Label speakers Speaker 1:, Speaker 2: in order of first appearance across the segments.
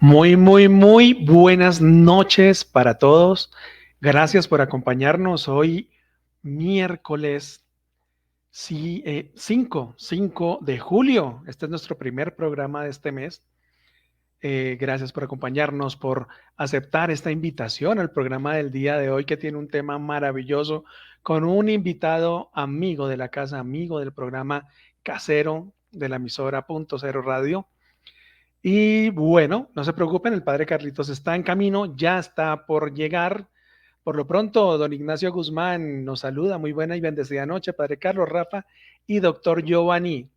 Speaker 1: Muy buenas noches para todos. Gracias por acompañarnos hoy, miércoles 5 de julio. Este es nuestro primer programa de este mes. Gracias por acompañarnos, por aceptar esta invitación al programa del día de hoy, que tiene un tema maravilloso, con un invitado amigo de la casa, amigo del programa casero de la emisora Punto Cero Radio. Y bueno, no se preocupen, el padre Carlitos está en camino, ya está por llegar. Por lo pronto, don Ignacio Guzmán nos saluda. Muy buena y bendecida noche, padre Carlos, Rafa y doctor Giovanni.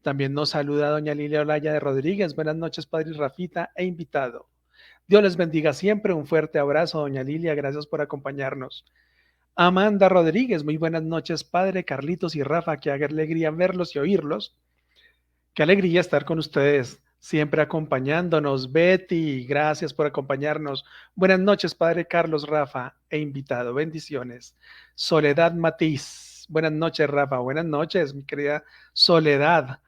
Speaker 1: También nos saluda doña Lilia Olaya de Rodríguez. Buenas noches, padre Rafita e invitado. Dios les bendiga siempre. Un fuerte abrazo, doña Lilia. Gracias por acompañarnos. Amanda Rodríguez, muy buenas noches, padre Carlitos y Rafa. Qué alegría verlos y oírlos. Qué alegría estar con ustedes, siempre acompañándonos. Betty, gracias por acompañarnos. Buenas noches, Padre Carlos, Rafa e invitado. Bendiciones. Soledad Matiz. Buenas noches, Rafa. Buenas noches, mi querida Soledad.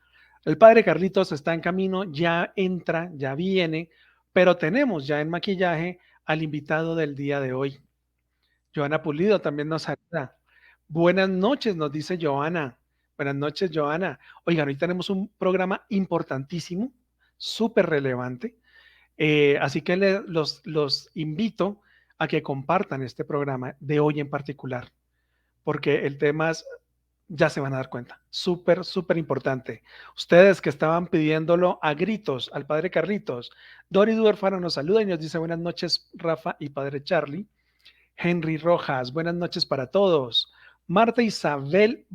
Speaker 1: El Padre Carlitos está en camino, ya entra, ya viene, pero tenemos ya en maquillaje al invitado del día de hoy. Joana Pulido también nos saluda. Buenas noches, nos dice Joana. Buenas noches, Joana. Oigan, hoy tenemos un programa importantísimo, súper relevante. Así que los invito a que compartan este programa de hoy en particular, porque el tema es, ya se van a dar cuenta, súper importante. Ustedes que estaban pidiéndolo a gritos al padre Carlitos, Dori Duerfano nos saluda y nos dice buenas noches, Rafa y padre Charlie. Henry Rojas, buenas noches para todos. Marta Isabel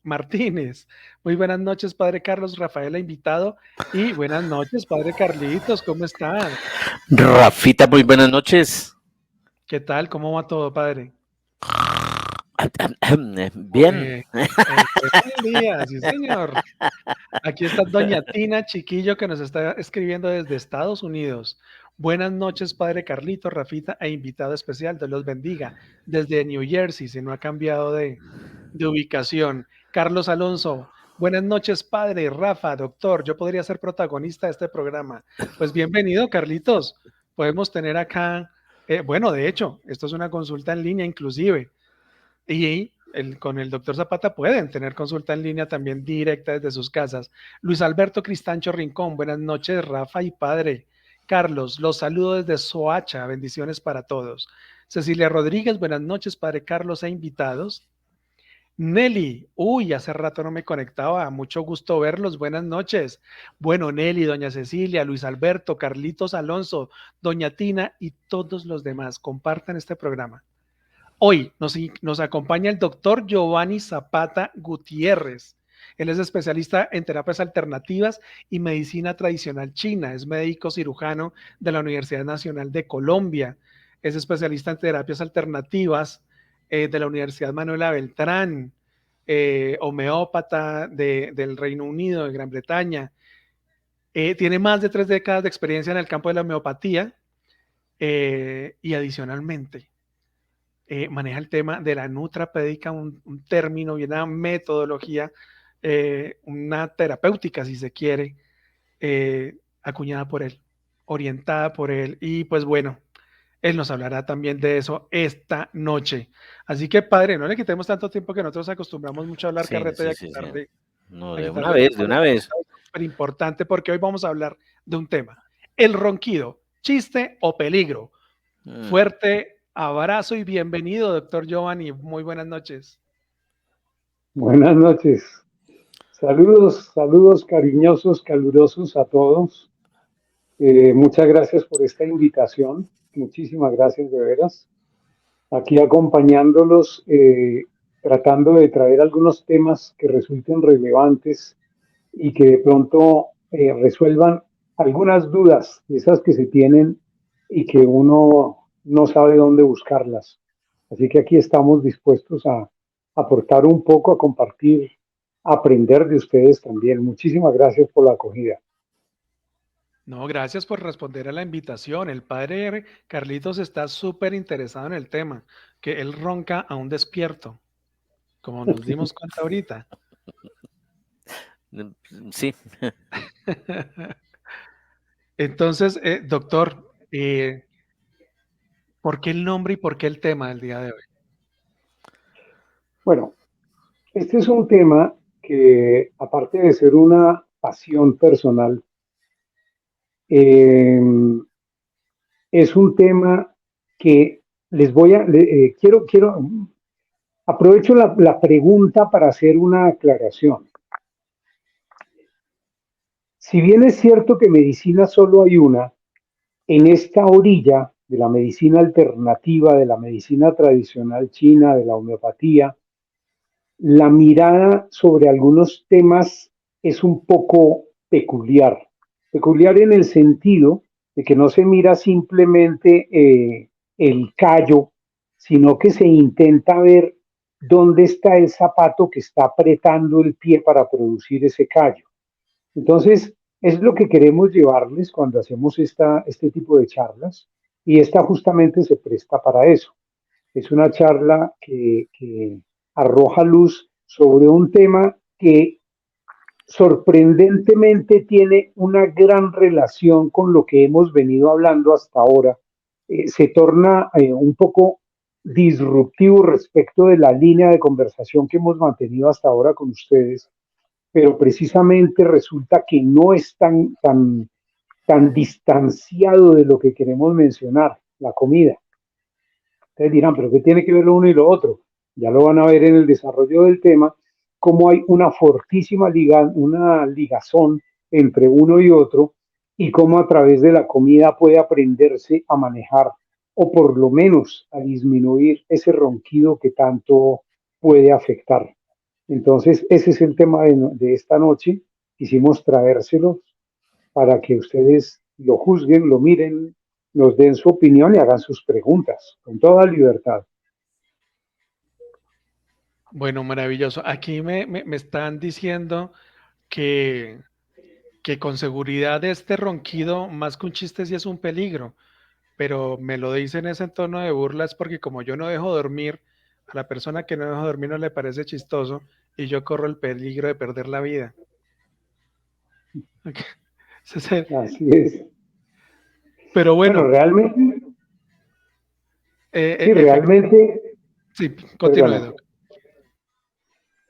Speaker 1: Martínez, muy buenas noches, Padre Carlos Rafaela, invitado. Y buenas noches, Padre Carlitos, ¿cómo están?
Speaker 2: Rafita, muy buenas noches.
Speaker 1: ¿Qué tal? ¿Cómo va todo, Padre?
Speaker 2: Bien.
Speaker 1: Qué buen día, sí, señor. Aquí está Doña Tina Chiquillo que nos está escribiendo desde Estados Unidos. Buenas noches, Padre Carlito, Rafita e invitado especial. Dios los bendiga. Desde New Jersey, si no ha cambiado de ubicación. Carlos Alonso, buenas noches, Padre, Rafa, doctor. Yo podría ser protagonista de este programa. Pues bienvenido, Carlitos. Podemos tener acá, bueno, de hecho, esto es una consulta en línea inclusive. Y con el doctor Zapata pueden tener consulta en línea también directa desde sus casas. Luis Alberto Cristancho Rincón, buenas noches, Rafa y padre. Carlos, los saludo desde Soacha, bendiciones para todos. Cecilia Rodríguez, buenas noches, padre Carlos e invitados. Nelly, uy, hace rato no me conectaba, mucho gusto verlos, buenas noches. Bueno, Nelly, doña Cecilia, Luis Alberto, Carlitos Alonso, doña Tina y todos los demás, compartan este programa. Hoy nos acompaña el doctor Giovanni Zapata Gutiérrez. Él es especialista en terapias alternativas y medicina tradicional china. Es médico cirujano de la Universidad Nacional de Colombia. Es especialista en terapias alternativas de la Universidad Manuela Beltrán. Homeópata del Reino Unido, de Gran Bretaña. Tiene más de 3 décadas de experiencia en el campo de la homeopatía y adicionalmente maneja el tema de la nutrapédica, un término y una metodología, una terapéutica, si se quiere, acuñada por él, orientada por él. Y pues bueno, él nos hablará también de eso esta noche. Así que, padre, no le quitemos tanto tiempo que nosotros acostumbramos mucho a hablar
Speaker 2: Sí,
Speaker 1: carreta y
Speaker 2: sí, sí, sí. No,
Speaker 1: a
Speaker 2: de
Speaker 1: quitar
Speaker 2: una
Speaker 1: de
Speaker 2: vez, de
Speaker 1: tiempo.
Speaker 2: una vez.
Speaker 1: Súper importante porque hoy vamos a hablar de un tema, el ronquido, chiste o peligro.
Speaker 2: Mm.
Speaker 1: Fuerte abrazo y bienvenido, doctor Giovanni. Muy buenas noches.
Speaker 3: Buenas noches. Saludos cariñosos, calurosos a todos. Muchas gracias por esta invitación. Muchísimas gracias de veras. Aquí acompañándolos, tratando de traer algunos temas que resulten relevantes y que de pronto resuelvan algunas dudas, esas que se tienen y que uno no sabe dónde buscarlas. Así que aquí estamos dispuestos a aportar un poco, a compartir, a aprender de ustedes también. Muchísimas gracias por la acogida.
Speaker 1: No, gracias por responder a la invitación. El padre Carlitos está súper interesado en el tema, que él ronca aún despierto, como nos dimos cuenta ahorita.
Speaker 2: Sí.
Speaker 1: Entonces, doctor, ¿por qué el nombre y por qué el tema del día de hoy?
Speaker 3: Bueno, este es un tema que, aparte de ser una pasión personal, eh, es un tema que les voy a, aprovecho la pregunta para hacer una aclaración. Si bien es cierto que medicina solo hay una, en esta orilla de la medicina alternativa, de la medicina tradicional china, de la homeopatía, la mirada sobre algunos temas es un poco peculiar. Peculiar en el sentido de que no se mira simplemente el callo, sino que se intenta ver dónde está el zapato que está apretando el pie para producir ese callo. Entonces, es lo que queremos llevarles cuando hacemos este tipo de charlas, y esta justamente se presta para eso. Es una charla que arroja luz sobre un tema que sorprendentemente tiene una gran relación con lo que hemos venido hablando hasta ahora. Se torna un poco disruptivo respecto de la línea de conversación que hemos mantenido hasta ahora con ustedes, pero precisamente resulta que no es tan distanciado de lo que queremos mencionar, la comida. Ustedes dirán, pero ¿qué tiene que ver lo uno y lo otro? Ya lo van a ver en el desarrollo del tema, cómo hay una fortísima una ligazón entre uno y otro, y cómo a través de la comida puede aprenderse a manejar, o por lo menos a disminuir ese ronquido que tanto puede afectar. Entonces, ese es el tema de esta noche. Quisimos traérselos para que ustedes lo juzguen, lo miren, nos den su opinión y hagan sus preguntas con toda libertad.
Speaker 1: Bueno, maravilloso. Aquí me están diciendo que, que con seguridad este ronquido, más que un chiste, sí es un peligro, pero me lo dicen ese tono de burla es porque como yo no dejo dormir, a la persona que no dejo dormir no le parece chistoso y yo corro el peligro de perder la vida.
Speaker 3: Así es.
Speaker 1: Pero
Speaker 3: Bueno,
Speaker 1: bueno,
Speaker 3: sí, realmente,
Speaker 1: sí, continúe,
Speaker 3: perdona,
Speaker 1: Doc.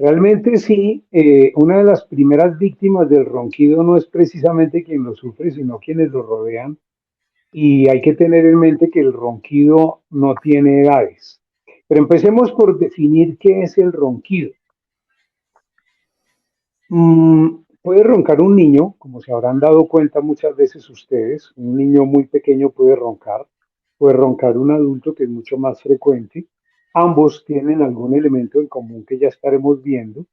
Speaker 3: realmente sí, una de las primeras víctimas del ronquido no es precisamente quien lo sufre, sino quienes lo rodean. Y hay que tener en mente que el ronquido no tiene edades. Pero empecemos por definir qué es el ronquido. Puede roncar un niño, como se habrán dado cuenta muchas veces ustedes, un niño muy pequeño puede roncar un adulto, que es mucho más frecuente. Ambos tienen algún elemento en común que ya estaremos viendo,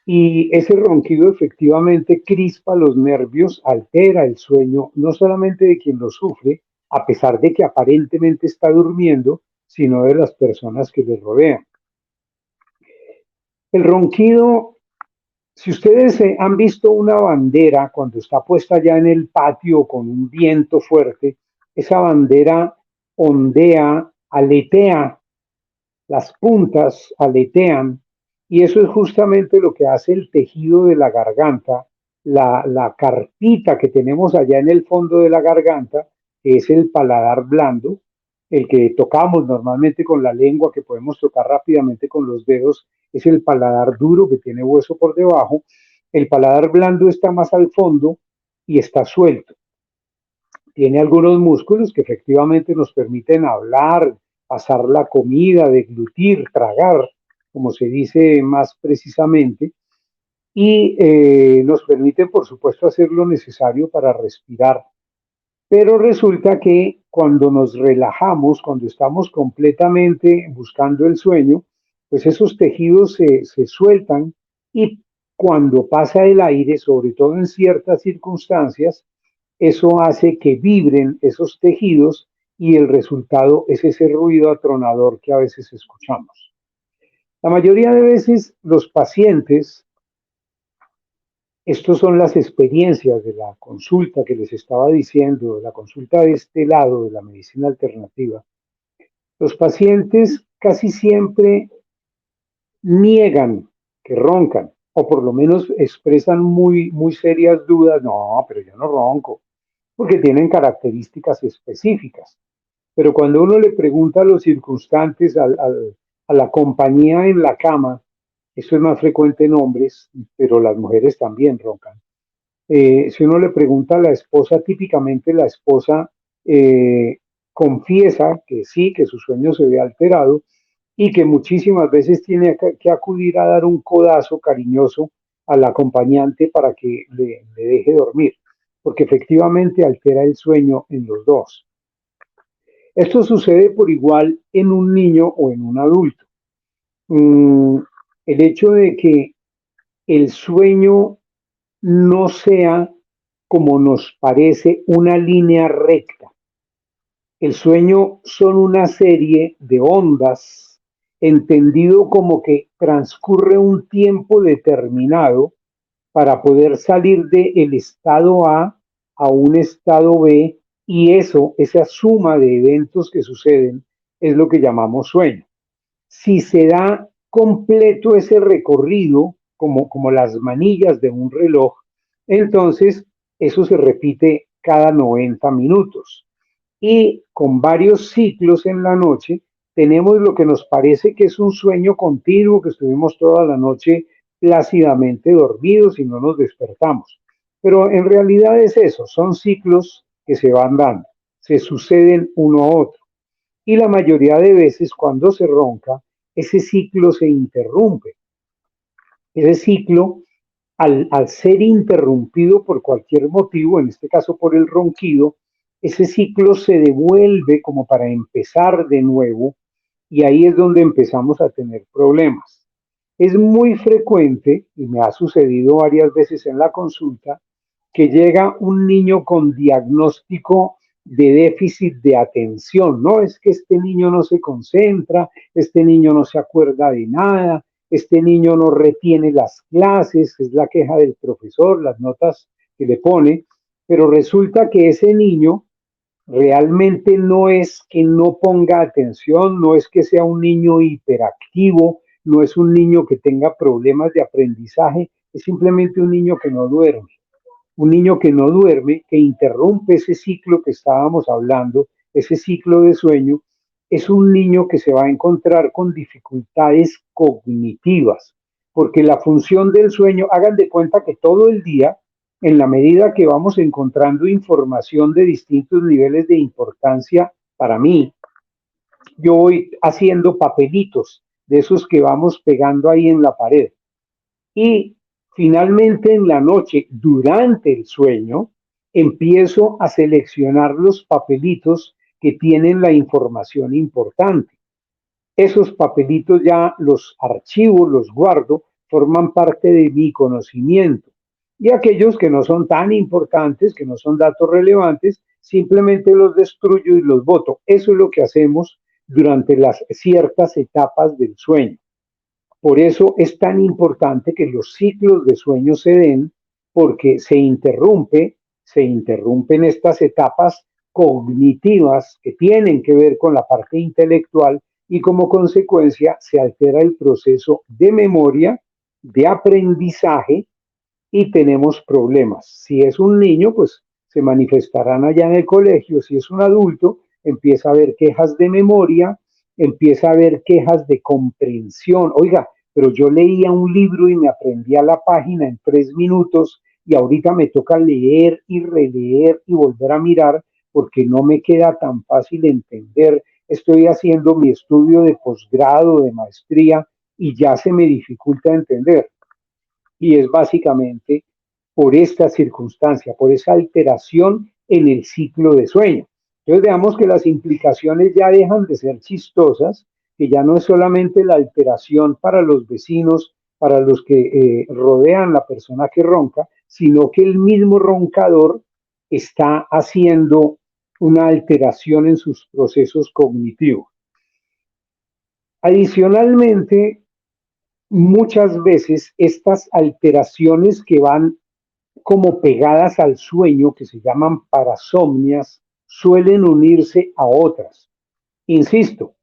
Speaker 3: y ese ronquido efectivamente crispa los nervios, altera el sueño, no solamente de quien lo sufre, a pesar de que aparentemente está durmiendo, sino de las personas que le rodean. El ronquido, si ustedes han visto una bandera cuando está puesta ya en el patio con un viento fuerte, esa bandera ondea, aletea, las puntas aletean, y eso es justamente lo que hace el tejido de la garganta, la carpita que tenemos allá en el fondo de la garganta, que es el paladar blando, el que tocamos normalmente con la lengua, que podemos tocar rápidamente con los dedos, es el paladar duro que tiene hueso por debajo. El paladar blando está más al fondo y está suelto. Tiene algunos músculos que efectivamente nos permiten hablar, pasar la comida, deglutir, tragar, como se dice más precisamente, y nos permiten, por supuesto, hacer lo necesario para respirar. Pero resulta que cuando nos relajamos, cuando estamos completamente buscando el sueño, pues esos tejidos se sueltan, y cuando pasa el aire, sobre todo en ciertas circunstancias, eso hace que vibren esos tejidos, y el resultado es ese ruido atronador que a veces escuchamos. La mayoría de veces los pacientes, estas son las experiencias de la consulta que les estaba diciendo, de la consulta de este lado de la medicina alternativa. Los pacientes casi siempre niegan que roncan, o por lo menos expresan muy serias dudas. No, pero yo no ronco. porque tienen características específicas. Pero cuando uno le pregunta a los circunstantes, a la compañía en la cama, eso es más frecuente en hombres, pero las mujeres también roncan. Si uno le pregunta a la esposa, típicamente la esposa eh, confiesa que sí, que su sueño se ve alterado y que muchísimas veces tiene que acudir a dar un codazo cariñoso al acompañante para que le deje dormir, porque efectivamente altera el sueño en los dos. Esto sucede por igual en un niño o en un adulto. Mm, el hecho de que el sueño no sea, como nos parece, una línea recta. El sueño son una serie de ondas, entendido como que transcurre un tiempo determinado para poder salir del estado a un estado B, y eso, esa suma de eventos que suceden, es lo que llamamos sueño. Si se da completo ese recorrido, como las manillas de un reloj, entonces eso se repite cada 90 minutos. Y con varios ciclos en la noche, tenemos lo que nos parece que es un sueño continuo, que estuvimos toda la noche plácidamente dormidos y no nos despertamos. Pero en realidad es eso, son ciclos que se van dando, se suceden uno a otro. Y la mayoría de veces cuando se ronca, ese ciclo se interrumpe. Ese ciclo, al ser interrumpido por cualquier motivo, en este caso por el ronquido, ese ciclo se devuelve como para empezar de nuevo, y ahí es donde empezamos a tener problemas. Es muy frecuente, y me ha sucedido varias veces en la consulta, que llega un niño con diagnóstico de déficit de atención. No es que este niño no se concentra, este niño no se acuerda de nada, este niño no retiene las clases, es la queja del profesor, las notas que le pone, pero resulta que ese niño realmente no es que no ponga atención, no es que sea un niño hiperactivo, no es un niño que tenga problemas de aprendizaje, es simplemente un niño que no duerme. Un niño que no duerme, que interrumpe ese ciclo que estábamos hablando, ese ciclo de sueño, es un niño que se va a encontrar con dificultades cognitivas, porque la función del sueño, hagan de cuenta que todo el día, en la medida que vamos encontrando información de distintos niveles de importancia para mí, yo voy haciendo papelitos de esos que vamos pegando ahí en la pared. Y finalmente en la noche, durante el sueño, empiezo a seleccionar los papelitos que tienen la información importante. Esos papelitos ya los archivo, los guardo, forman parte de mi conocimiento. Y aquellos que no son tan importantes, que no son datos relevantes, simplemente los destruyo y los boto. Eso es lo que hacemos durante las ciertas etapas del sueño. Por eso es tan importante que los ciclos de sueño se den, porque se interrumpen estas etapas cognitivas que tienen que ver con la parte intelectual, y como consecuencia se altera el proceso de memoria, de aprendizaje, y tenemos problemas. Si es un niño, pues se manifestarán allá en el colegio. Si es un adulto, empieza a haber quejas de memoria, empieza a haber quejas de comprensión. Oiga, pero yo leía un libro y me aprendía la página en 3 minutos, y ahorita me toca leer y releer y volver a mirar porque no me queda tan fácil entender. Estoy haciendo mi estudio de posgrado, de maestría, y ya se me dificulta entender. Y es básicamente por esta circunstancia, por esa alteración en el ciclo de sueño. Entonces veamos que las implicaciones ya dejan de ser chistosas, que ya no es solamente la alteración para los vecinos, para los que rodean la persona que ronca, sino que el mismo roncador está haciendo una alteración en sus procesos cognitivos. Adicionalmente, muchas veces estas alteraciones que van como pegadas al sueño, que se llaman parasomnias, suelen unirse a otras. Insisto,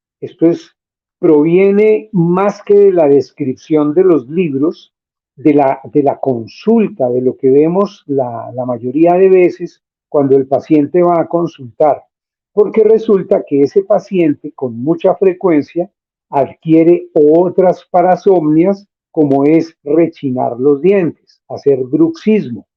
Speaker 3: proviene más que de la descripción de los libros, de la consulta, de lo que vemos la mayoría de veces cuando el paciente va a consultar, porque resulta que ese paciente con mucha frecuencia adquiere otras parasomnias como es rechinar los dientes, hacer bruxismo.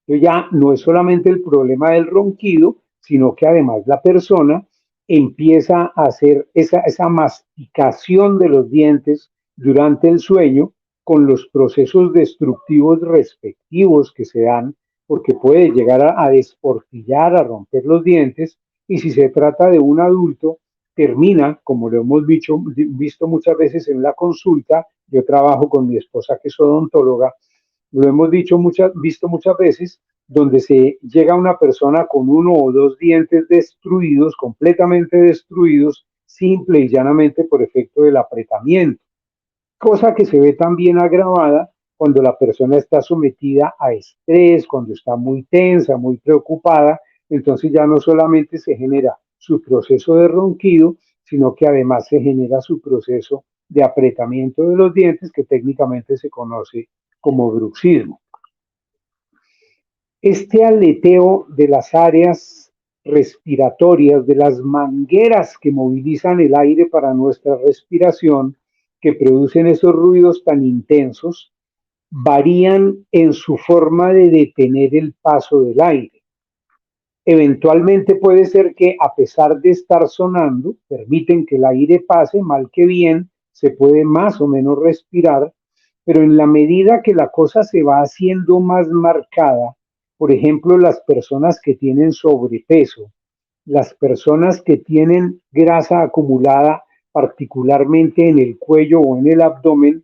Speaker 3: Ya no es solamente el problema del ronquido, sino que además la persona empieza a hacer esa masticación de los dientes durante el sueño con los procesos destructivos respectivos que se dan, porque puede llegar a desportillar, a romper los dientes, y si se trata de un adulto, termina, como lo hemos visto muchas veces en la consulta. Yo trabajo con mi esposa que es odontóloga, lo hemos visto muchas veces, donde se llega una persona con uno o dos dientes destruidos, completamente destruidos, simple y llanamente por efecto del apretamiento, cosa que se ve también agravada cuando la persona está sometida a estrés, cuando está muy tensa, muy preocupada. Entonces ya no solamente se genera su proceso de ronquido, sino que además se genera su proceso de apretamiento de los dientes, que técnicamente se conoce como bruxismo. Este aleteo de las áreas respiratorias, de las mangueras que movilizan el aire para nuestra respiración, que producen esos ruidos tan intensos, varían en su forma de detener el paso del aire. Eventualmente puede ser que, a pesar de estar sonando, permiten que el aire pase, mal que bien, se puede más o menos respirar, pero en la medida que la cosa se va haciendo más marcada, por ejemplo, las personas que tienen sobrepeso, las personas que tienen grasa acumulada, particularmente en el cuello o en el abdomen,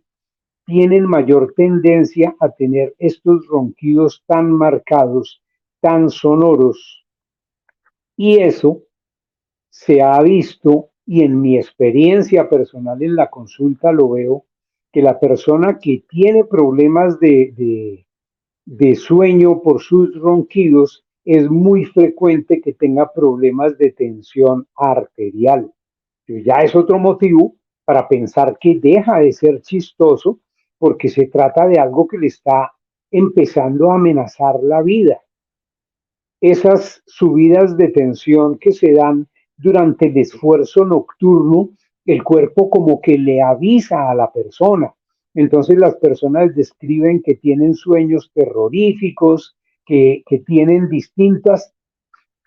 Speaker 3: tienen mayor tendencia a tener estos ronquidos tan marcados, tan sonoros. Y eso se ha visto, y en mi experiencia personal en la consulta lo veo, que la persona que tiene problemas de sueño por sus ronquidos, es muy frecuente que tenga problemas de tensión arterial. Ya es otro motivo para pensar que deja de ser chistoso, porque se trata de algo que le está empezando a amenazar la vida. Esas subidas de tensión que se dan durante el esfuerzo nocturno, el cuerpo como que le avisa a la persona. Entonces las personas describen que tienen sueños terroríficos, que tienen distintos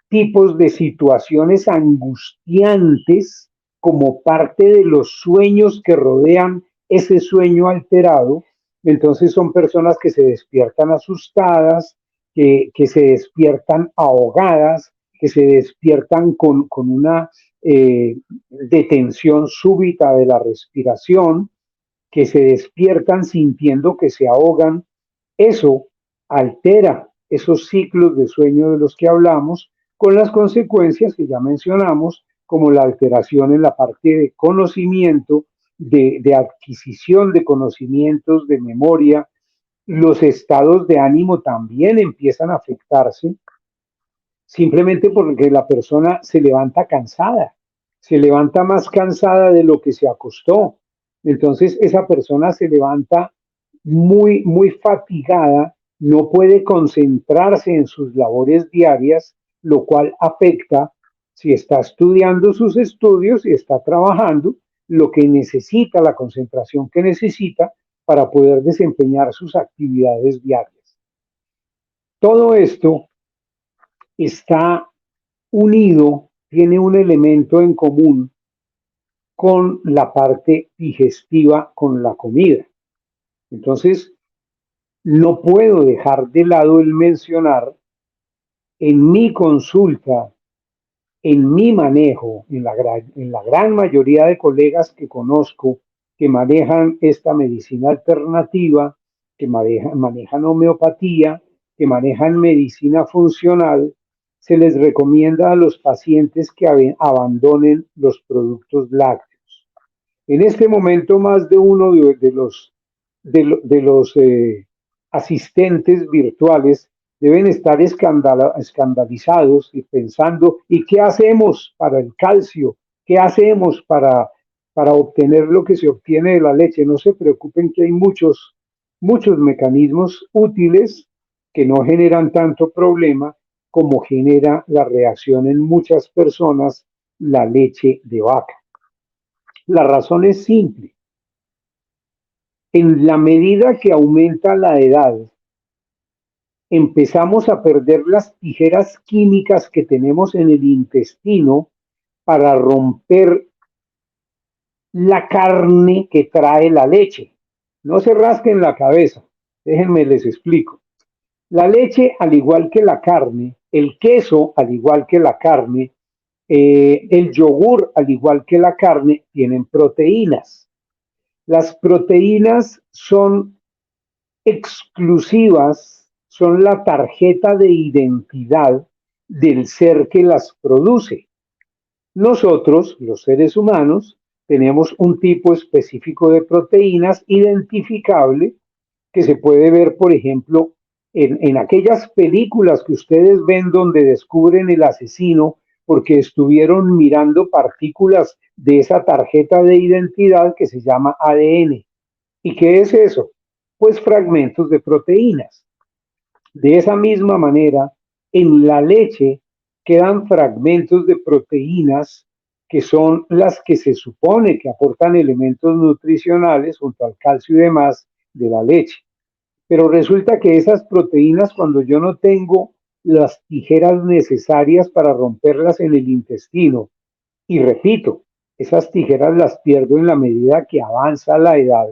Speaker 3: tipos de situaciones angustiantes como parte de los sueños que rodean ese sueño alterado. Entonces son personas que se despiertan asustadas, que se despiertan ahogadas, que se despiertan con una detención súbita de la respiración, que se despiertan sintiendo que se ahogan. Eso altera esos ciclos de sueño de los que hablamos, con las consecuencias que ya mencionamos, como la alteración en la parte de conocimiento, de adquisición de conocimientos, de memoria. Los estados de ánimo también empiezan a afectarse, simplemente porque la persona se levanta cansada, se levanta más cansada de lo que se acostó. Entonces esa persona se levanta muy, muy fatigada, no puede concentrarse en sus labores diarias, lo cual afecta, si está estudiando sus estudios y está trabajando, lo que necesita, la concentración que necesita para poder desempeñar sus actividades diarias. Todo esto está unido, tiene un elemento en común con la parte digestiva, con la comida. Entonces, no puedo dejar de lado el mencionar en mi consulta, en mi manejo, en la gran mayoría de colegas que conozco que manejan esta medicina alternativa, que manejan homeopatía, que manejan medicina funcional, se les recomienda a los pacientes que abandonen los productos lácteos. En este momento, más de uno de los asistentes virtuales deben estar escandalizados y pensando, ¿y qué hacemos para el calcio? ¿Qué hacemos para obtener lo que se obtiene de la leche? No se preocupen, que hay muchos mecanismos útiles que no generan tanto problema como genera la reacción en muchas personas la leche de vaca. La razón es simple. En la medida que aumenta la edad, empezamos a perder las tijeras químicas que tenemos en el intestino para romper la carne que trae la leche. No se rasquen la cabeza, déjenme les explico. La leche, al igual que la carne, el queso, al igual que la carne, el yogur, al igual que la carne, tienen proteínas. Las proteínas son exclusivas, son la tarjeta de identidad del ser que las produce. Nosotros, los seres humanos, tenemos un tipo específico de proteínas identificable que se puede ver, por ejemplo, en aquellas películas que ustedes ven donde descubren el asesino porque estuvieron mirando partículas de esa tarjeta de identidad que se llama ADN. ¿Y qué es eso? Pues fragmentos de proteínas. De esa misma manera, en la leche quedan fragmentos de proteínas que son las que se supone que aportan elementos nutricionales junto al calcio y demás de la leche. Pero resulta que esas proteínas, cuando yo no tengo las tijeras necesarias para romperlas en el intestino, y repito, esas tijeras las pierdo en la medida que avanza la edad,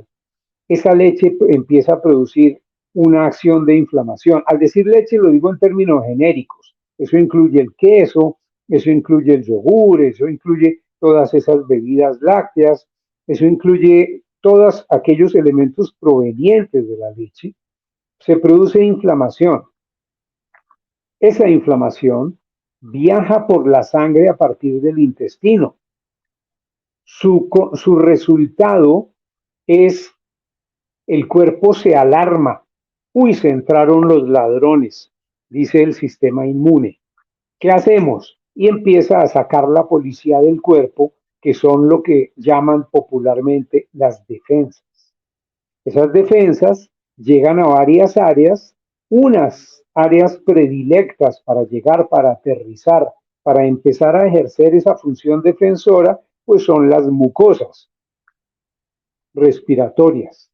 Speaker 3: esa leche empieza a producir una acción de inflamación. Al decir leche lo digo en términos genéricos. Eso incluye el queso, eso incluye el yogur, eso incluye todas esas bebidas lácteas, eso incluye todos aquellos elementos provenientes de la leche. Se produce inflamación. Esa inflamación viaja por la sangre a partir del intestino. Su resultado es el cuerpo se alarma. Uy, se entraron los ladrones, dice el sistema inmune. ¿Qué hacemos? Y empieza a sacar la policía del cuerpo, que son lo que llaman popularmente las defensas. Esas defensas llegan a varias áreas, unas áreas predilectas para llegar, para aterrizar, para empezar a ejercer esa función defensora, pues son las mucosas respiratorias.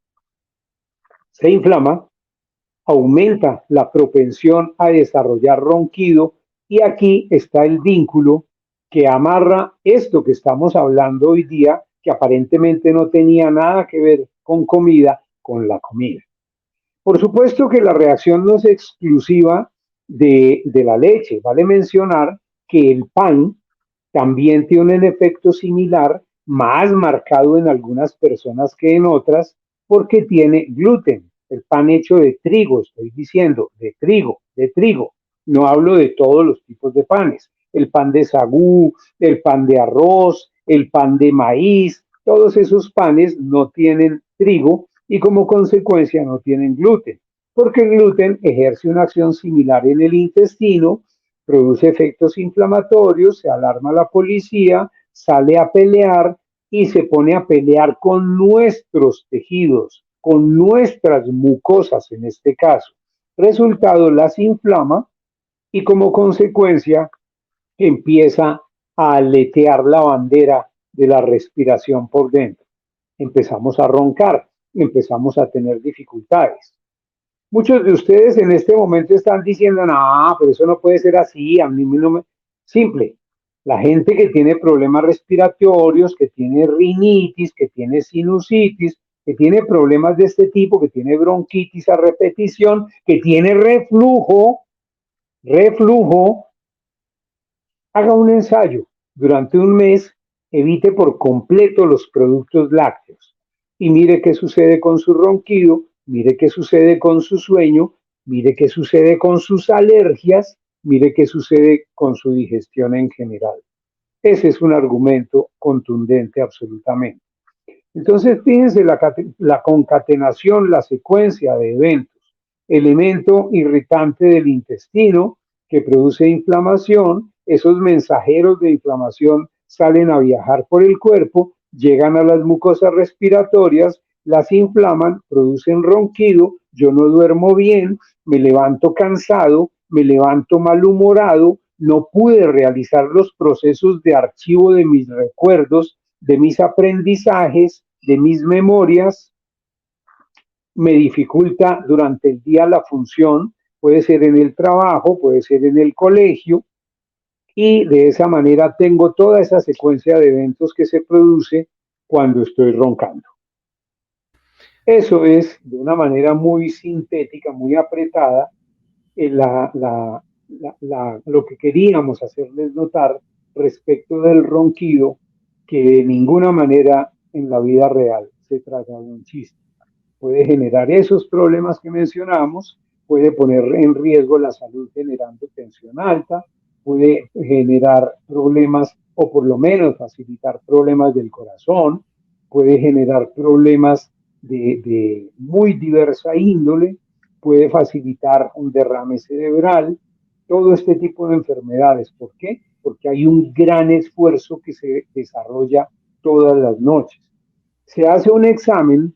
Speaker 3: Se inflama, aumenta la propensión a desarrollar ronquido y aquí está el vínculo que amarra esto que estamos hablando hoy día, que aparentemente no tenía nada que ver con comida, con la comida. Por supuesto que la reacción no es exclusiva de la leche. Vale mencionar que el pan también tiene un efecto similar, más marcado en algunas personas que en otras, porque tiene gluten. El pan hecho de trigo, estoy diciendo, de trigo. No hablo de todos los tipos de panes. El pan de sagú, el pan de arroz, el pan de maíz, todos esos panes no tienen trigo y como consecuencia no tienen gluten, porque el gluten ejerce una acción similar en el intestino, produce efectos inflamatorios, se alarma la policía, sale a pelear y se pone a pelear con nuestros tejidos, con nuestras mucosas en este caso. Resultado, las inflama y como consecuencia empieza a aletear la bandera de la respiración por dentro. Empezamos a roncar, empezamos a tener dificultades. Muchos de ustedes en este momento están diciendo, no, pero eso no puede ser así, a mí no me... Simple, la gente que tiene problemas respiratorios, que tiene rinitis, que tiene sinusitis, que tiene problemas de este tipo, que tiene bronquitis a repetición, que tiene reflujo, haga un ensayo. Durante un mes, evite por completo los productos lácteos y mire qué sucede con su ronquido, mire qué sucede con su sueño, mire qué sucede con sus alergias, mire qué sucede con su digestión en general. Ese es un argumento contundente absolutamente. Entonces, fíjense la concatenación, la secuencia de eventos. Elemento irritante del intestino que produce inflamación, esos mensajeros de inflamación salen a viajar por el cuerpo, llegan a las mucosas respiratorias, las inflaman, producen ronquido, yo no duermo bien, me levanto cansado me levanto malhumorado, no pude realizar los procesos de archivo de mis recuerdos, de mis aprendizajes, de mis memorias, me dificulta durante el día la función, puede ser en el trabajo, puede ser en el colegio, y de esa manera tengo toda esa secuencia de eventos que se produce cuando estoy roncando. Eso es, de una manera muy sintética, muy apretada, lo que queríamos hacerles notar respecto del ronquido, que de ninguna manera en la vida real se trata de un chiste. Puede generar esos problemas que mencionamos, puede poner en riesgo la salud generando tensión alta, puede generar problemas o por lo menos facilitar problemas del corazón, puede generar problemas de muy diversa índole, puede facilitar un derrame cerebral, todo este tipo de enfermedades. ¿Por qué? Porque hay un gran esfuerzo que se desarrolla todas las noches. Se hace un examen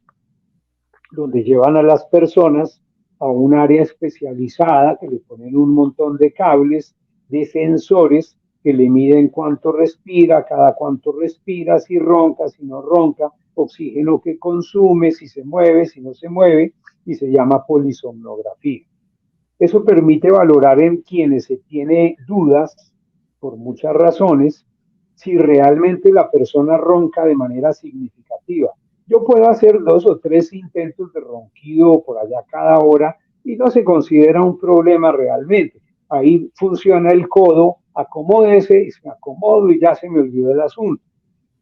Speaker 3: donde llevan a las personas a un área especializada que le ponen un montón de cables, de sensores que le miden cuánto respira, cada cuánto respira, si ronca, si no ronca, oxígeno que consume, si se mueve, si no se mueve, y se llama polisomnografía. Eso permite valorar en quienes se tiene dudas, por muchas razones, si realmente la persona ronca de manera significativa. Yo puedo hacer 2 o 3 intentos de ronquido por allá cada hora y no se considera un problema realmente. Ahí funciona el codo, acomódese y se acomodo y ya se me olvidó el asunto.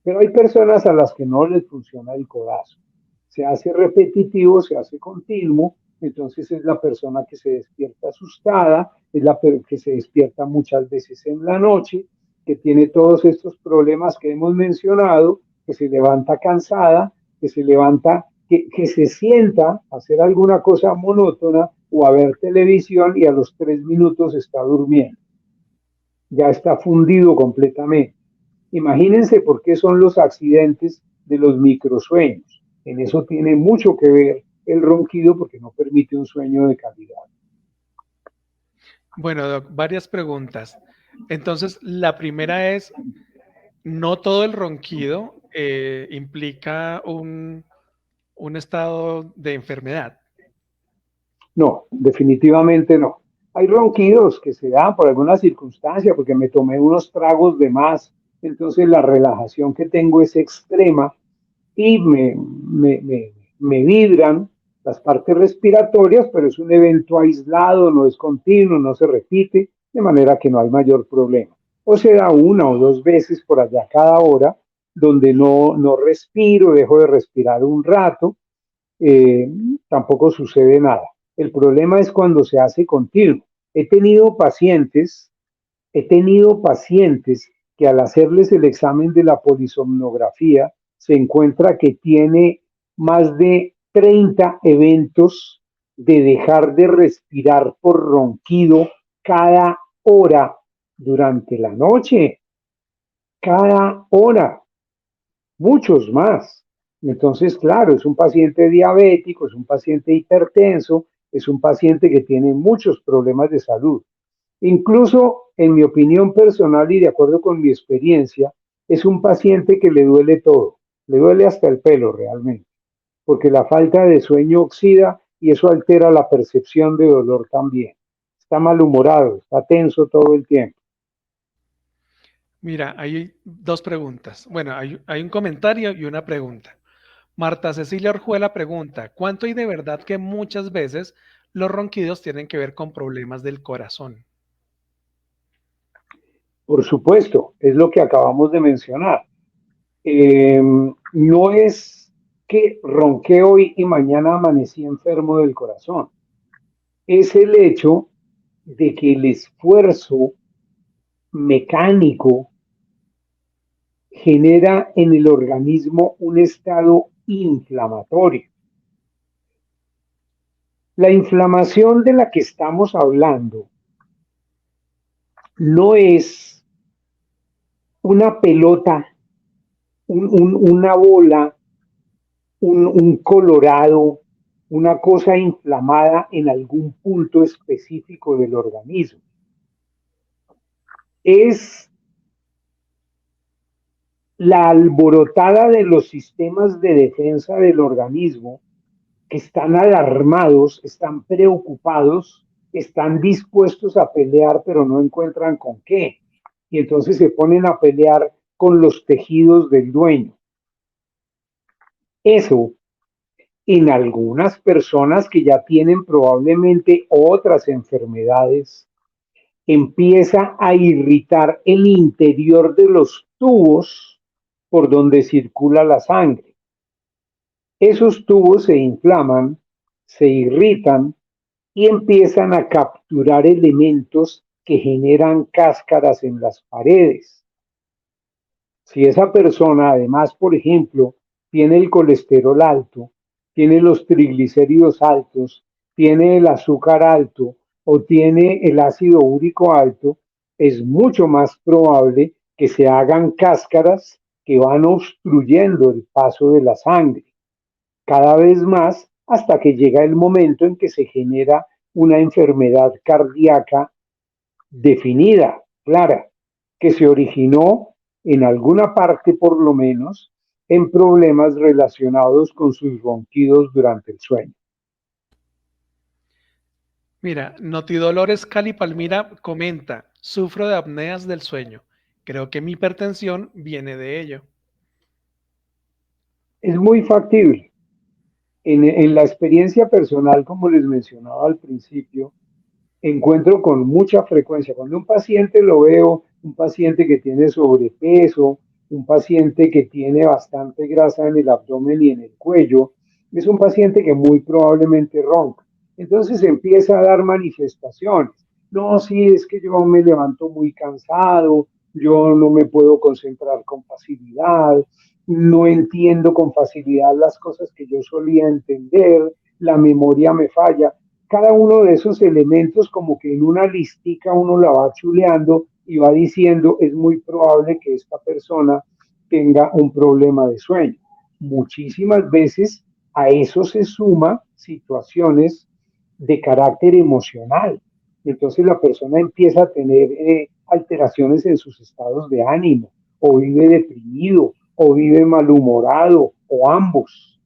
Speaker 3: Pero hay personas a las que no les funciona el codazo. Se hace repetitivo, se hace continuo, entonces es la persona que se despierta asustada, es la que se despierta muchas veces en la noche, que tiene todos estos problemas que hemos mencionado, que se levanta cansada, que se levanta, que se sienta a hacer alguna cosa monótona o a ver televisión y a los 3 minutos está durmiendo. Ya está fundido completamente. Imagínense por qué son los accidentes de los microsueños. En eso tiene mucho que ver el ronquido porque no permite un sueño de calidad.
Speaker 1: Bueno, Doc, varias preguntas. Entonces, la primera es, no todo el ronquido implica un estado de enfermedad.
Speaker 3: No, definitivamente no. Hay ronquidos que se dan por alguna circunstancia, porque me tomé unos tragos de más, entonces la relajación que tengo es extrema y me vibran las partes respiratorias, pero es un evento aislado, no es continuo, no se repite, de manera que no hay mayor problema. O se da 1 o 2 veces por allá cada hora, donde no respiro, dejo de respirar un rato, eh, tampoco sucede nada. El problema es cuando se hace continuo. He tenido pacientes que al hacerles el examen de la polisomnografía se encuentra que tiene más de 30 eventos de dejar de respirar por ronquido cada hora durante la noche. Cada hora. Muchos más. Entonces, claro, es un paciente diabético, es un paciente hipertenso, es un paciente que tiene muchos problemas de salud. Incluso, en mi opinión personal y de acuerdo con mi experiencia, es un paciente que le duele todo, le duele hasta el pelo realmente, porque la falta de sueño oxida y eso altera la percepción de dolor también. Está malhumorado, está tenso todo el tiempo.
Speaker 1: Mira, hay 2 preguntas. Bueno, hay un comentario y una pregunta. Marta Cecilia Orjuela pregunta, ¿cuánto hay de verdad que muchas veces los ronquidos tienen que ver con problemas del corazón?
Speaker 3: Por supuesto, es lo que acabamos de mencionar. No es que ronqué hoy y mañana amanecí enfermo del corazón. Es el hecho de que el esfuerzo mecánico genera en el organismo un estado inflamatorio. La inflamación de la que estamos hablando no es una pelota, una bola, un colorado una cosa inflamada en algún punto específico del organismo. Es la alborotada de los sistemas de defensa del organismo que están alarmados, están preocupados, están dispuestos a pelear, pero no encuentran con qué. Y entonces se ponen a pelear con los tejidos del dueño. Eso, en algunas personas que ya tienen probablemente otras enfermedades, empieza a irritar el interior de los tubos por donde circula la sangre. Esos tubos se inflaman, se irritan y empiezan a capturar elementos que generan cáscaras en las paredes. Si esa persona además, por ejemplo, tiene el colesterol alto, tiene los triglicéridos altos, tiene el azúcar alto o tiene el ácido úrico alto, es mucho más probable que se hagan cáscaras que van obstruyendo el paso de la sangre, cada vez más hasta que llega el momento en que se genera una enfermedad cardíaca definida, clara, que se originó en alguna parte por lo menos en problemas relacionados con sus ronquidos durante el sueño.
Speaker 1: Mira, Notidolores Cali Palmira comenta, sufro de apneas del sueño. Creo que mi hipertensión viene de ello.
Speaker 3: Es muy factible. En la experiencia personal, como les mencionaba al principio, encuentro con mucha frecuencia, cuando un paciente lo veo, un paciente que tiene sobrepeso, un paciente que tiene bastante grasa en el abdomen y en el cuello, es un paciente que muy probablemente ronca. Entonces empieza a dar manifestaciones. No, sí, es que yo me levanto muy cansado, yo no me puedo concentrar con facilidad, no entiendo con facilidad las cosas que yo solía entender, la memoria me falla. Cada uno de esos elementos como que en una listica uno la va chuleando y va diciendo es muy probable que esta persona tenga un problema de sueño. Muchísimas veces a eso se suma situaciones de carácter emocional. Entonces la persona empieza a tener alteraciones en sus estados de ánimo, o vive deprimido, o vive malhumorado, o ambos,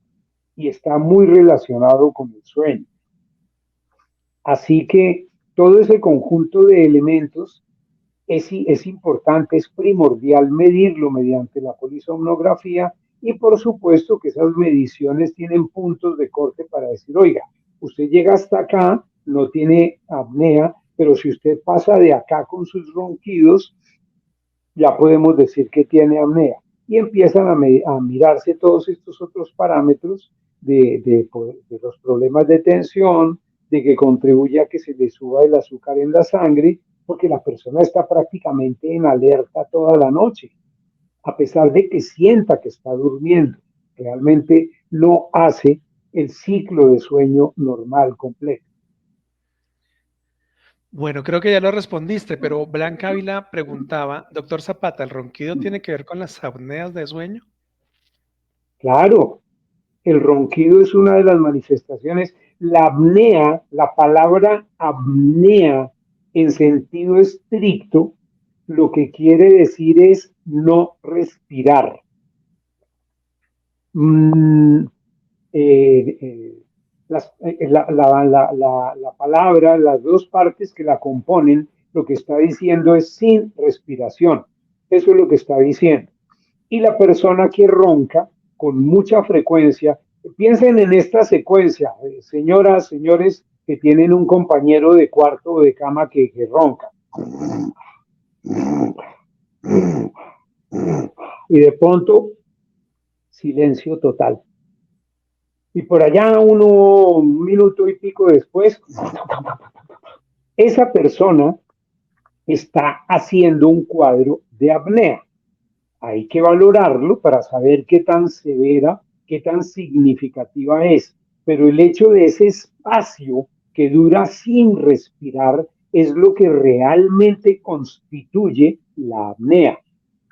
Speaker 3: y está muy relacionado con el sueño. Así que todo ese conjunto de elementos es importante, es primordial medirlo mediante la polisomnografía y por supuesto que esas mediciones tienen puntos de corte para decir, oiga, usted llega hasta acá, no tiene apnea, pero si usted pasa de acá con sus ronquidos, ya podemos decir que tiene apnea. Y empiezan a mirarse todos estos otros parámetros de los problemas de tensión, de que contribuye a que se le suba el azúcar en la sangre, porque la persona está prácticamente en alerta toda la noche, a pesar de que sienta que está durmiendo. Realmente no hace el ciclo de sueño normal completo.
Speaker 1: Bueno, creo que ya lo respondiste, pero Blanca Ávila preguntaba, doctor Zapata, ¿el ronquido tiene que ver con las apneas de sueño?
Speaker 3: Claro, el ronquido es una de las manifestaciones. La apnea, la palabra apnea en sentido estricto, lo que quiere decir es no respirar. La palabra, las dos partes que la componen, lo que está diciendo es sin respiración. Eso es lo que está diciendo. Y la persona que ronca con mucha frecuencia, piensen en esta secuencia, señoras, señores que tienen un compañero de cuarto o de cama que ronca. Y de pronto, silencio total. Y por allá un minuto y pico después, esa persona está haciendo un cuadro de apnea. Hay que valorarlo para saber qué tan severa, qué tan significativa es. Pero el hecho de ese espacio que dura sin respirar es lo que realmente constituye la apnea.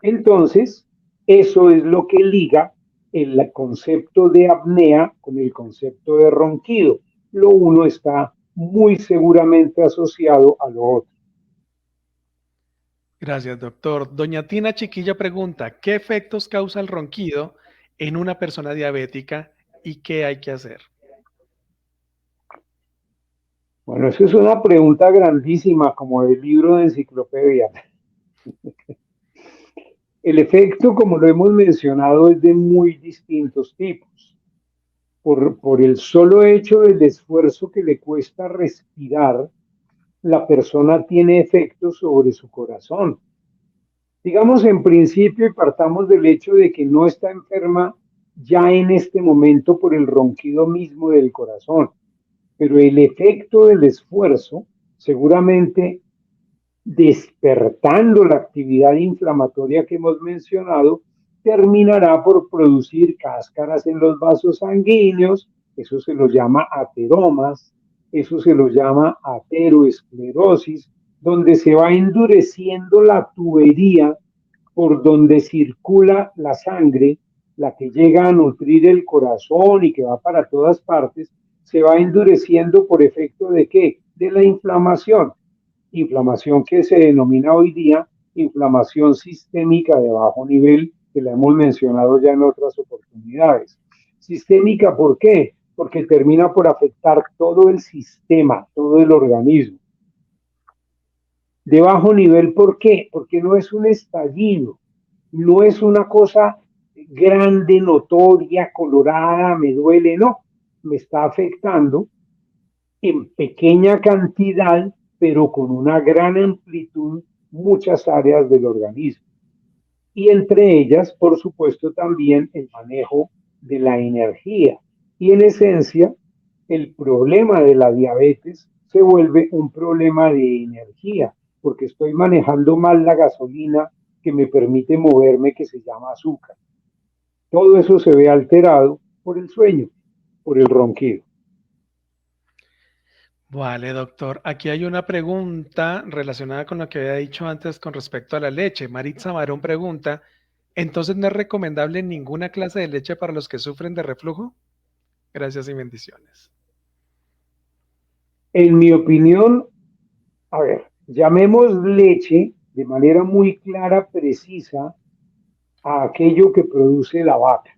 Speaker 3: Entonces, eso es lo que liga el concepto de apnea con el concepto de ronquido. Lo uno está muy seguramente asociado a lo otro.
Speaker 1: Gracias, doctor. Doña Tina Chiquilla pregunta, ¿qué efectos causa el ronquido en una persona diabética y qué hay que hacer?
Speaker 3: Bueno, eso es una pregunta grandísima, como del libro de enciclopedia. El efecto, como lo hemos mencionado, es de muy distintos tipos. Por el solo hecho del esfuerzo que le cuesta respirar, la persona tiene efectos sobre su corazón. Digamos en principio y partamos del hecho de que no está enferma ya en este momento por el ronquido mismo del corazón, pero el efecto del esfuerzo seguramente despertando la actividad inflamatoria que hemos mencionado, terminará por producir cáscaras en los vasos sanguíneos, eso se los llama ateromas, eso se los llama ateroesclerosis, donde se va endureciendo la tubería por donde circula la sangre, la que llega a nutrir el corazón y que va para todas partes, se va endureciendo por efecto de ¿qué? De la inflamación. Inflamación que se denomina hoy día inflamación sistémica de bajo nivel, que la hemos mencionado ya en otras oportunidades. Sistémica, ¿por qué? Porque termina por afectar todo el sistema, todo el organismo. De bajo nivel, ¿por qué? Porque no es un estallido, no es una cosa grande, notoria, colorada, me duele, no, me está afectando en pequeña cantidad, pero con una gran amplitud, muchas áreas del organismo. Y entre ellas, por supuesto, también el manejo de la energía. Y en esencia, el problema de la diabetes se vuelve un problema de energía, porque estoy manejando mal la gasolina que me permite moverme, que se llama azúcar. Todo eso se ve alterado por el sueño, por el ronquido.
Speaker 1: Vale, doctor. Aquí hay una pregunta relacionada con lo que había dicho antes con respecto a la leche. Maritza Marón pregunta, ¿entonces no es recomendable ninguna clase de leche para los que sufren de reflujo? Gracias y bendiciones.
Speaker 3: En mi opinión, a ver, llamemos leche de manera muy clara, precisa, a aquello que produce la vaca.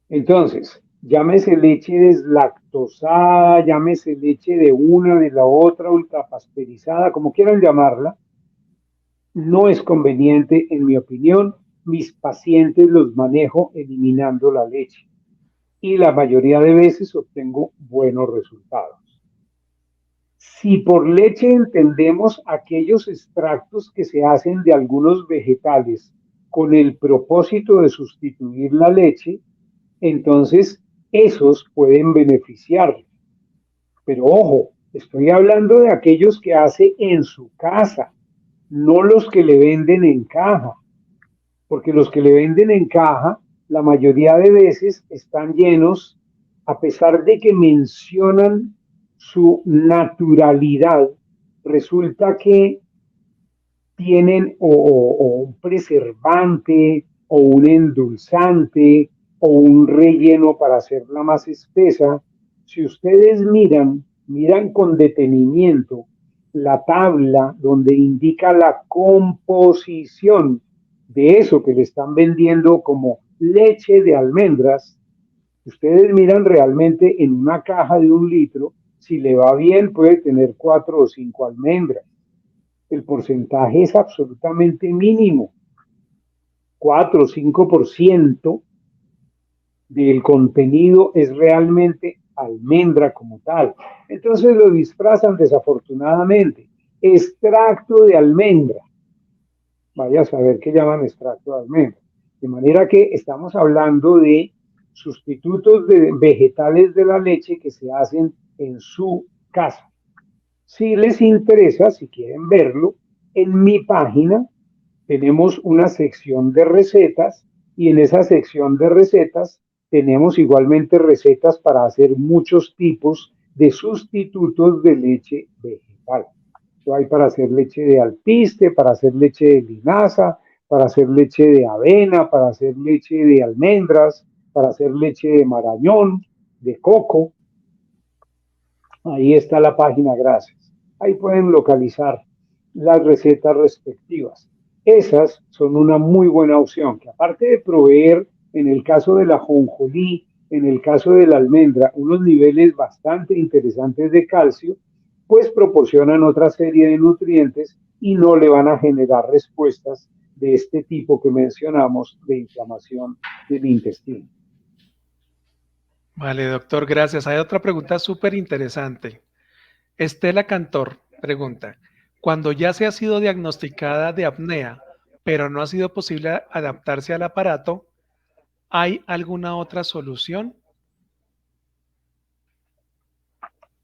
Speaker 3: Entonces, llámese leche deslactosada, llámese leche de una, de la otra, ultrapasteurizada, como quieran llamarla, no es conveniente, en mi opinión. Mis pacientes los manejo eliminando la leche y la mayoría de veces obtengo buenos resultados. Si por leche entendemos aquellos extractos que se hacen de algunos vegetales con el propósito de sustituir la leche, entonces esos pueden beneficiar. Pero ojo, estoy hablando de aquellos que hace en su casa, no los que le venden en caja, porque los que le venden en caja, la mayoría de veces están llenos, a pesar de que mencionan su naturalidad, resulta que tienen o un preservante o un endulzante o un relleno para hacerla más espesa. Si ustedes miran con detenimiento la tabla donde indica la composición de eso que le están vendiendo como leche de almendras, ustedes miran realmente en una caja de 1 litro, si le va bien puede tener 4 o 5 almendras. El porcentaje es absolutamente mínimo. 4 o 5% del contenido es realmente almendra como tal. Entonces lo disfrazan desafortunadamente. Extracto de almendra. Vaya a saber qué llaman extracto de almendra. De manera que estamos hablando de sustitutos de vegetales de la leche que se hacen en su casa. Si les interesa, si quieren verlo, en mi página tenemos una sección de recetas y en esa sección de recetas tenemos igualmente recetas para hacer muchos tipos de sustitutos de leche vegetal. Hay para hacer leche de alpiste, para hacer leche de linaza, para hacer leche de avena, para hacer leche de almendras, para hacer leche de marañón, de coco. Ahí está la página, gracias. Ahí pueden localizar las recetas respectivas. Esas son una muy buena opción, que aparte de proveer, en el caso de la ajonjolí, en el caso de la almendra, unos niveles bastante interesantes de calcio, pues proporcionan otra serie de nutrientes y no le van a generar respuestas de este tipo que mencionamos de inflamación del intestino.
Speaker 1: Vale, doctor, gracias. Hay otra pregunta súper interesante. Estela Cantor pregunta, cuando ya se ha sido diagnosticada de apnea, pero no ha sido posible adaptarse al aparato, ¿hay alguna otra solución?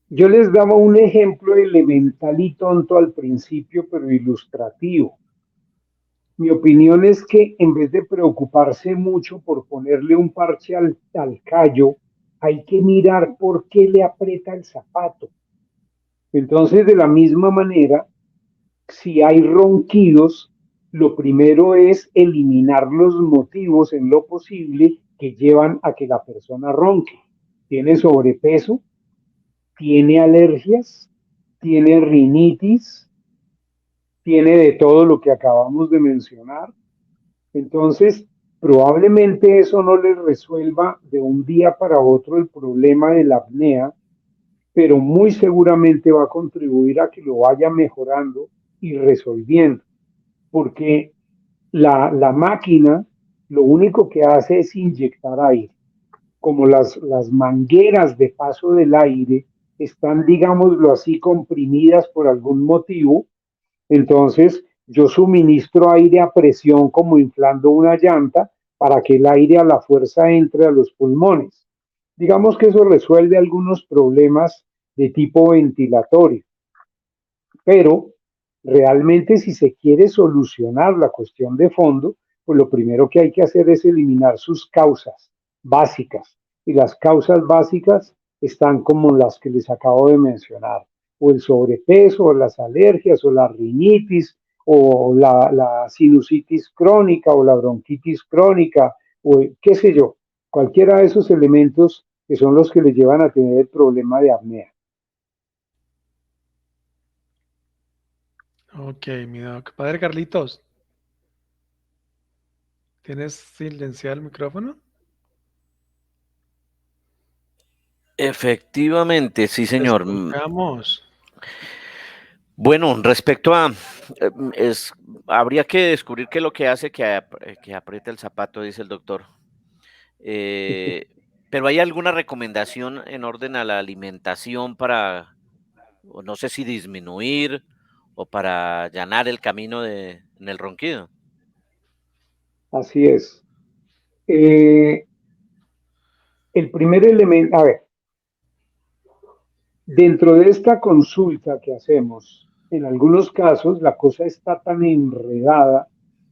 Speaker 3: Yo les daba un ejemplo elemental y tonto al principio, pero ilustrativo. Mi opinión es que en vez de preocuparse mucho por ponerle un parche al callo, hay que mirar por qué le aprieta el zapato. Entonces, de la misma manera, si hay ronquidos, lo primero es eliminar los motivos en lo posible que llevan a que la persona ronque. ¿Tiene sobrepeso? ¿Tiene alergias? ¿Tiene rinitis? ¿Tiene de todo lo que acabamos de mencionar? Entonces, probablemente eso no le resuelva de un día para otro el problema de la apnea, pero muy seguramente va a contribuir a que lo vaya mejorando y resolviendo, porque la máquina lo único que hace es inyectar aire. Como las mangueras de paso del aire están, digámoslo así, comprimidas por algún motivo, entonces yo suministro aire a presión como inflando una llanta para que el aire a la fuerza entre a los pulmones. Digamos que eso resuelve algunos problemas de tipo ventilatorio, pero realmente si se quiere solucionar la cuestión de fondo, pues lo primero que hay que hacer es eliminar sus causas básicas. Y las causas básicas están como las que les acabo de mencionar, o el sobrepeso, o las alergias, o la rinitis, o la sinusitis crónica, o la bronquitis crónica, o qué sé yo, cualquiera de esos elementos que son los que le llevan a tener el problema de apnea.
Speaker 1: Ok, mi doc. Padre Carlitos, ¿tienes silenciado el micrófono?
Speaker 2: Efectivamente, sí,
Speaker 1: Te
Speaker 2: señor.
Speaker 1: escuchamos.
Speaker 2: Bueno, respecto a, habría que descubrir qué es lo que hace que apriete el zapato, dice el doctor. Pero ¿hay alguna recomendación en orden a la alimentación para, no sé si disminuir o para allanar el camino en el ronquido?
Speaker 3: Así es. El primer elemento, a ver, dentro de esta consulta que hacemos, en algunos casos la cosa está tan enredada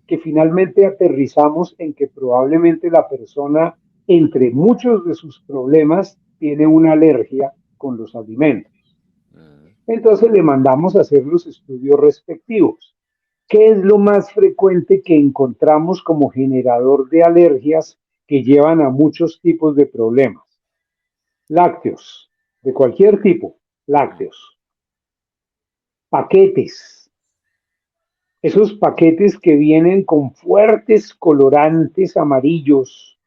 Speaker 3: que finalmente aterrizamos en que probablemente la persona, entre muchos de sus problemas, tiene una alergia con los alimentos. Entonces le mandamos a hacer los estudios respectivos. ¿Qué es lo más frecuente que encontramos como generador de alergias que llevan a muchos tipos de problemas? Lácteos, de cualquier tipo, lácteos. Paquetes, esos paquetes que vienen con fuertes colorantes amarillos,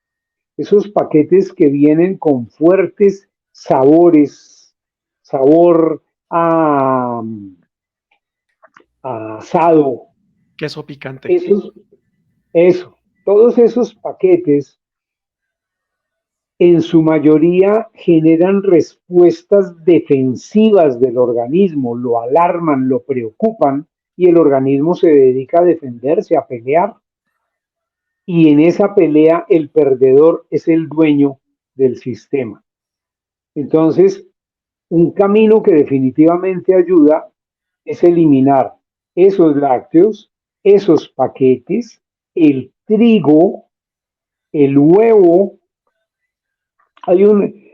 Speaker 3: esos paquetes que vienen con fuertes sabores, sabor a asado.
Speaker 1: Queso picante.
Speaker 3: Todos esos paquetes en su mayoría generan respuestas defensivas del organismo, lo alarman, lo preocupan y el organismo se dedica a defenderse, a pelear. Y en esa pelea el perdedor es el dueño del sistema. Entonces, un camino que definitivamente ayuda es eliminar esos lácteos, esos paquetes, el trigo, el huevo.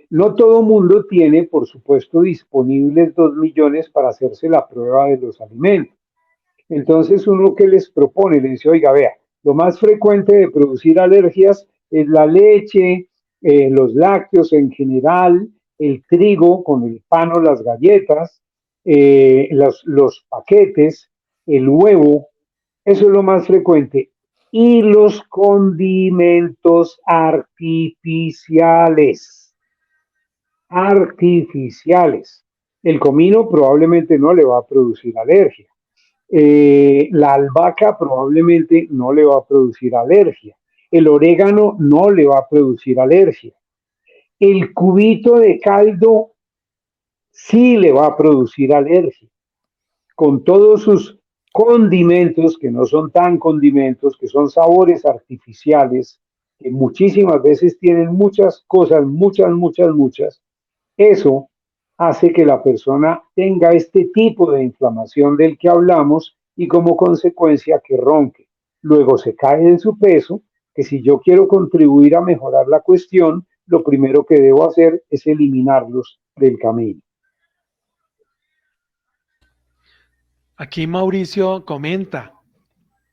Speaker 3: No todo mundo tiene, por supuesto, disponibles 2 millones para hacerse la prueba de los alimentos. Entonces, uno que les propone, le dice, oiga, vea, Lo más frecuente de producir alergias es la leche, los lácteos en general, el trigo con el pan o las galletas, los paquetes, el huevo, eso es lo más frecuente. Y los condimentos artificiales. Artificiales. El comino probablemente no le va a producir alergia. La albahaca probablemente no le va a producir alergia. El orégano no le va a producir alergia. El cubito de caldo sí le va a producir alergia, con todos sus condimentos, que no son tan condimentos, que son sabores artificiales, que muchísimas veces tienen muchas cosas, muchas. Eso hace que la persona tenga este tipo de inflamación del que hablamos y como consecuencia que ronque. Luego se cae de su peso, que si yo quiero contribuir a mejorar la cuestión, lo primero que debo hacer es eliminarlos del camino.
Speaker 1: Aquí Mauricio comenta,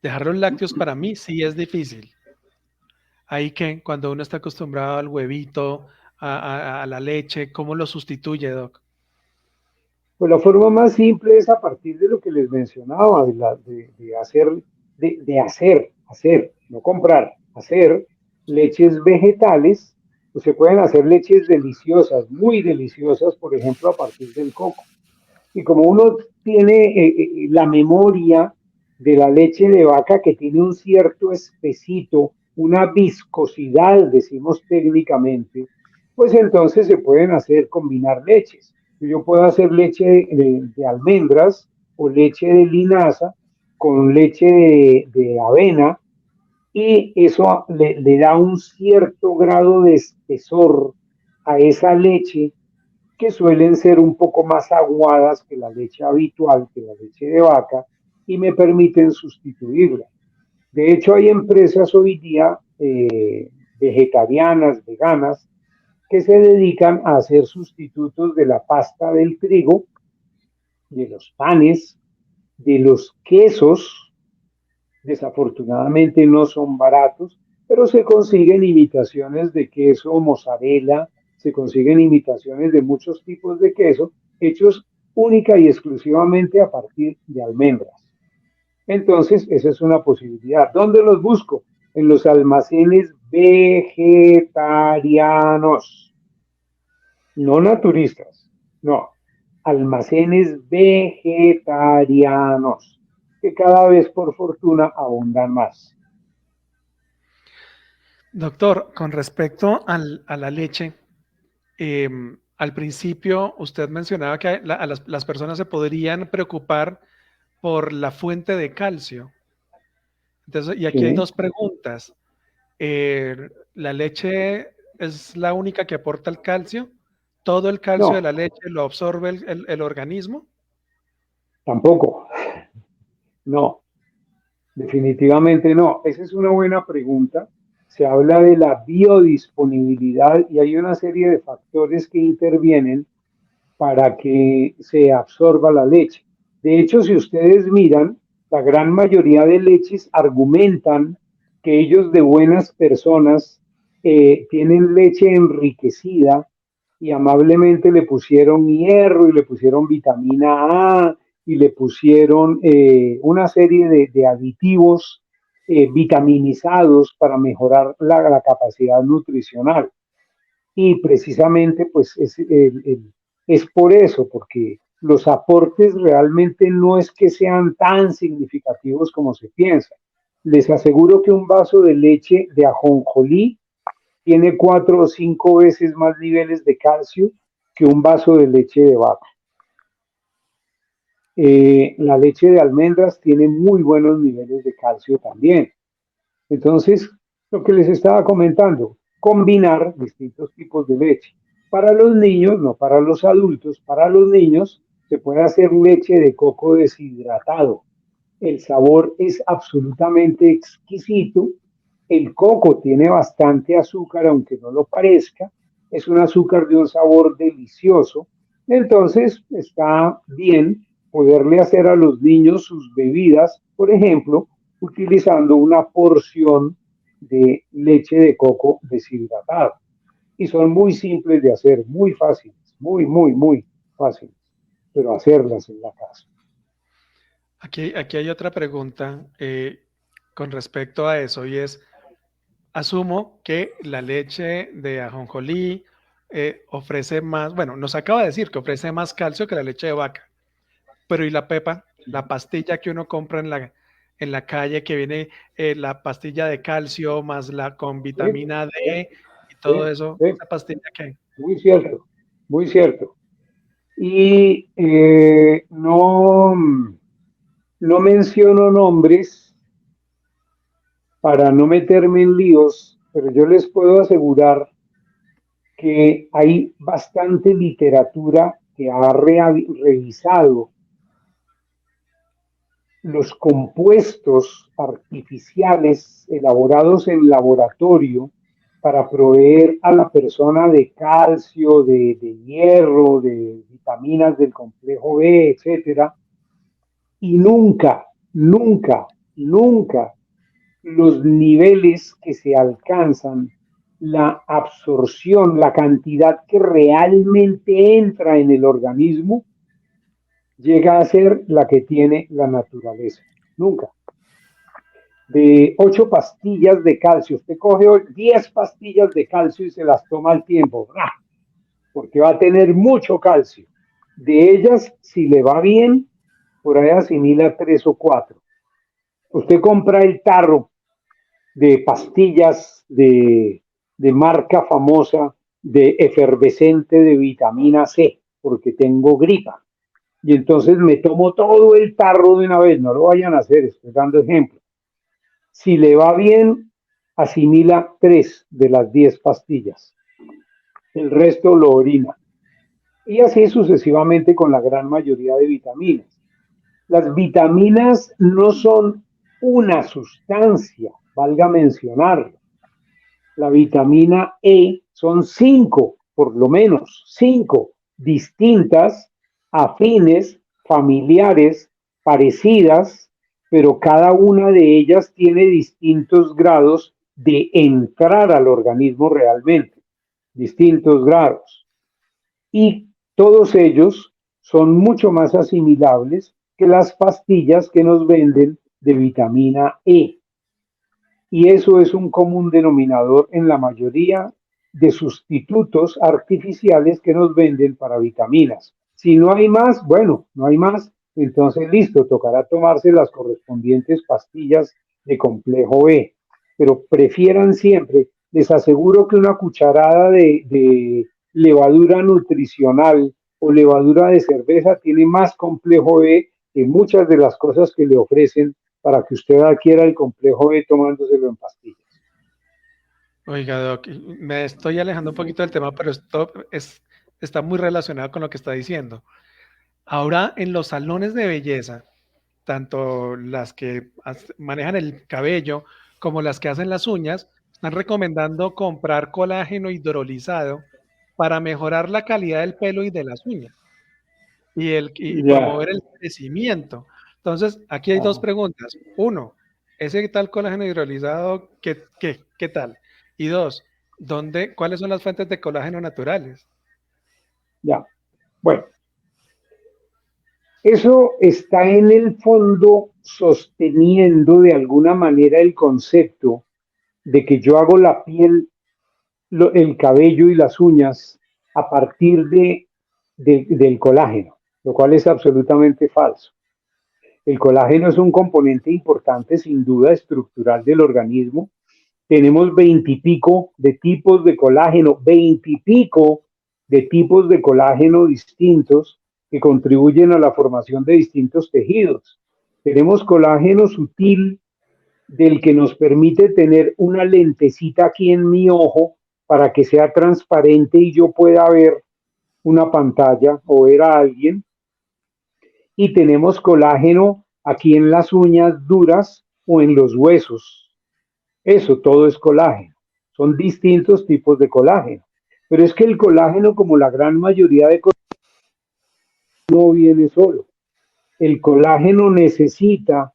Speaker 1: dejar los lácteos para mí sí es difícil. Ahí que cuando uno está acostumbrado al huevito, a la leche, ¿cómo lo sustituye, Doc?
Speaker 3: Pues la forma más simple es a partir de lo que les mencionaba, de hacer, no comprar, hacer leches vegetales. Pues se pueden hacer leches deliciosas, muy deliciosas, por ejemplo, a partir del coco. Y como uno tiene la memoria de la leche de vaca que tiene un cierto espesito, una viscosidad, decimos técnicamente, pues entonces se pueden hacer combinar leches. Yo puedo hacer leche de almendras o leche de linaza con leche de avena y eso le da un cierto grado de espesor a esa leche que suelen ser un poco más aguadas que la leche habitual, que la leche de vaca, y me permiten sustituirla. De hecho, hay empresas hoy día vegetarianas, veganas, que se dedican a hacer sustitutos de la pasta del trigo, de los panes, de los quesos. Desafortunadamente no son baratos, pero se consiguen imitaciones de queso mozzarella, se consiguen imitaciones de muchos tipos de queso hechos única y exclusivamente a partir de almendras. Entonces, esa es una posibilidad. ¿Dónde los busco? En los almacenes vegetarianos, no naturistas, no, almacenes vegetarianos, que cada vez por fortuna abundan más.
Speaker 1: Doctor, con respecto a la leche, al principio usted mencionaba que las personas se podrían preocupar por la fuente de calcio. Entonces, y aquí hay dos preguntas. ¿La leche es la única que aporta el calcio? ¿Todo el calcio de la leche lo absorbe el organismo?
Speaker 3: Tampoco. No, definitivamente no. Esa es una buena pregunta. Se habla de la biodisponibilidad y hay una serie de factores que intervienen para que se absorba la leche. De hecho, si ustedes miran, la gran mayoría de leches argumentan que ellos de buenas personas tienen leche enriquecida y amablemente le pusieron hierro y le pusieron vitamina A y le pusieron una serie de aditivos vitaminizados para mejorar la capacidad nutricional. Y precisamente pues es por eso, porque los aportes realmente no es que sean tan significativos como se piensa. Les aseguro que un vaso de leche de ajonjolí tiene 4 o 5 veces más niveles de calcio que un vaso de leche de vaca. La leche de almendras tiene muy buenos niveles de calcio también. Entonces, lo que les estaba comentando, combinar distintos tipos de leche. Para los niños, no para los adultos, para los niños se puede hacer leche de coco deshidratado. El sabor es absolutamente exquisito. El coco tiene bastante azúcar, aunque no lo parezca. Es un azúcar de un sabor delicioso. Entonces, está bien poderle hacer a los niños sus bebidas, por ejemplo, utilizando una porción de leche de coco deshidratada. Y son muy simples de hacer, muy fáciles, muy fáciles, pero hacerlas en la casa.
Speaker 1: Aquí hay otra pregunta con respecto a eso y es, asumo que la leche de ajonjolí ofrece más, bueno, nos acaba de decir que ofrece más calcio que la leche de vaca, pero ¿y la pepa? La pastilla que uno compra en la calle que viene la pastilla de calcio más la con
Speaker 3: Sí,
Speaker 1: vitamina D y todo
Speaker 3: sí,
Speaker 1: eso,
Speaker 3: sí,
Speaker 1: ¿esa pastilla qué?
Speaker 3: muy cierto, muy cierto. Y no menciono nombres para no meterme en líos, pero yo les puedo asegurar que hay bastante literatura que ha revisado los compuestos artificiales elaborados en laboratorio para proveer a la persona de calcio, de hierro, de vitaminas del complejo B, etcétera, y nunca los niveles que se alcanzan, la absorción, la cantidad que realmente entra en el organismo, llega a ser la que tiene la naturaleza. Nunca. De 8 pastillas de calcio, usted coge 10 pastillas de calcio y se las toma al tiempo, porque va a tener mucho calcio. De ellas, si le va bien, por ahí asimila 3 o 4. Usted compra el tarro de pastillas de marca famosa de efervescente de vitamina C, porque tengo gripa. Y entonces me tomo todo el tarro de una vez, no lo vayan a hacer, estoy dando ejemplo. Si le va bien, asimila 3 de las 10 pastillas. El resto lo orina. Y así sucesivamente con la gran mayoría de vitaminas. Las vitaminas no son una sustancia, valga mencionarlo. La vitamina E son 5, por lo menos 5 distintas, afines, familiares, parecidas, pero cada una de ellas tiene distintos grados de entrar al organismo realmente, distintos grados. Y todos ellos son mucho más asimilables que las pastillas que nos venden de vitamina E. Y eso es un común denominador en la mayoría de sustitutos artificiales que nos venden para vitaminas. Si no hay más, bueno, no hay más, entonces listo, tocará tomarse las correspondientes pastillas de complejo B. Pero prefieran siempre, les aseguro que una cucharada de levadura nutricional o levadura de cerveza tiene más complejo B que muchas de las cosas que le ofrecen para que usted adquiera el complejo B tomándoselo en pastillas.
Speaker 1: Oiga, Doc, me estoy alejando un poquito del tema, pero está muy relacionado con lo que está diciendo. Ahora, en los salones de belleza, tanto las que manejan el cabello como las que hacen las uñas, están recomendando comprar colágeno hidrolizado para mejorar la calidad del pelo y de las uñas y
Speaker 3: Ya.
Speaker 1: promover el crecimiento. Entonces, aquí hay dos
Speaker 3: Ajá.
Speaker 1: preguntas. Uno, ese tal colágeno hidrolizado, ¿qué tal? Y dos, ¿cuáles son las fuentes de colágeno naturales?
Speaker 3: Ya. Bueno, eso está en el fondo sosteniendo de alguna manera el concepto de que yo hago la piel, el cabello y las uñas a partir del colágeno, lo cual es absolutamente falso. El colágeno es un componente importante, sin duda, estructural del organismo. Tenemos 20 y pico de tipos de colágeno, 20 y pico de tipos de colágeno distintos que contribuyen a la formación de distintos tejidos. Tenemos colágeno sutil del que nos permite tener una lentecita aquí en mi ojo para que sea transparente y yo pueda ver una pantalla o ver a alguien. Y tenemos colágeno aquí en las uñas duras o en los huesos. Eso todo es colágeno. Son distintos tipos de colágeno. Pero es que el colágeno, como la gran mayoría de colágeno, no viene solo. El colágeno necesita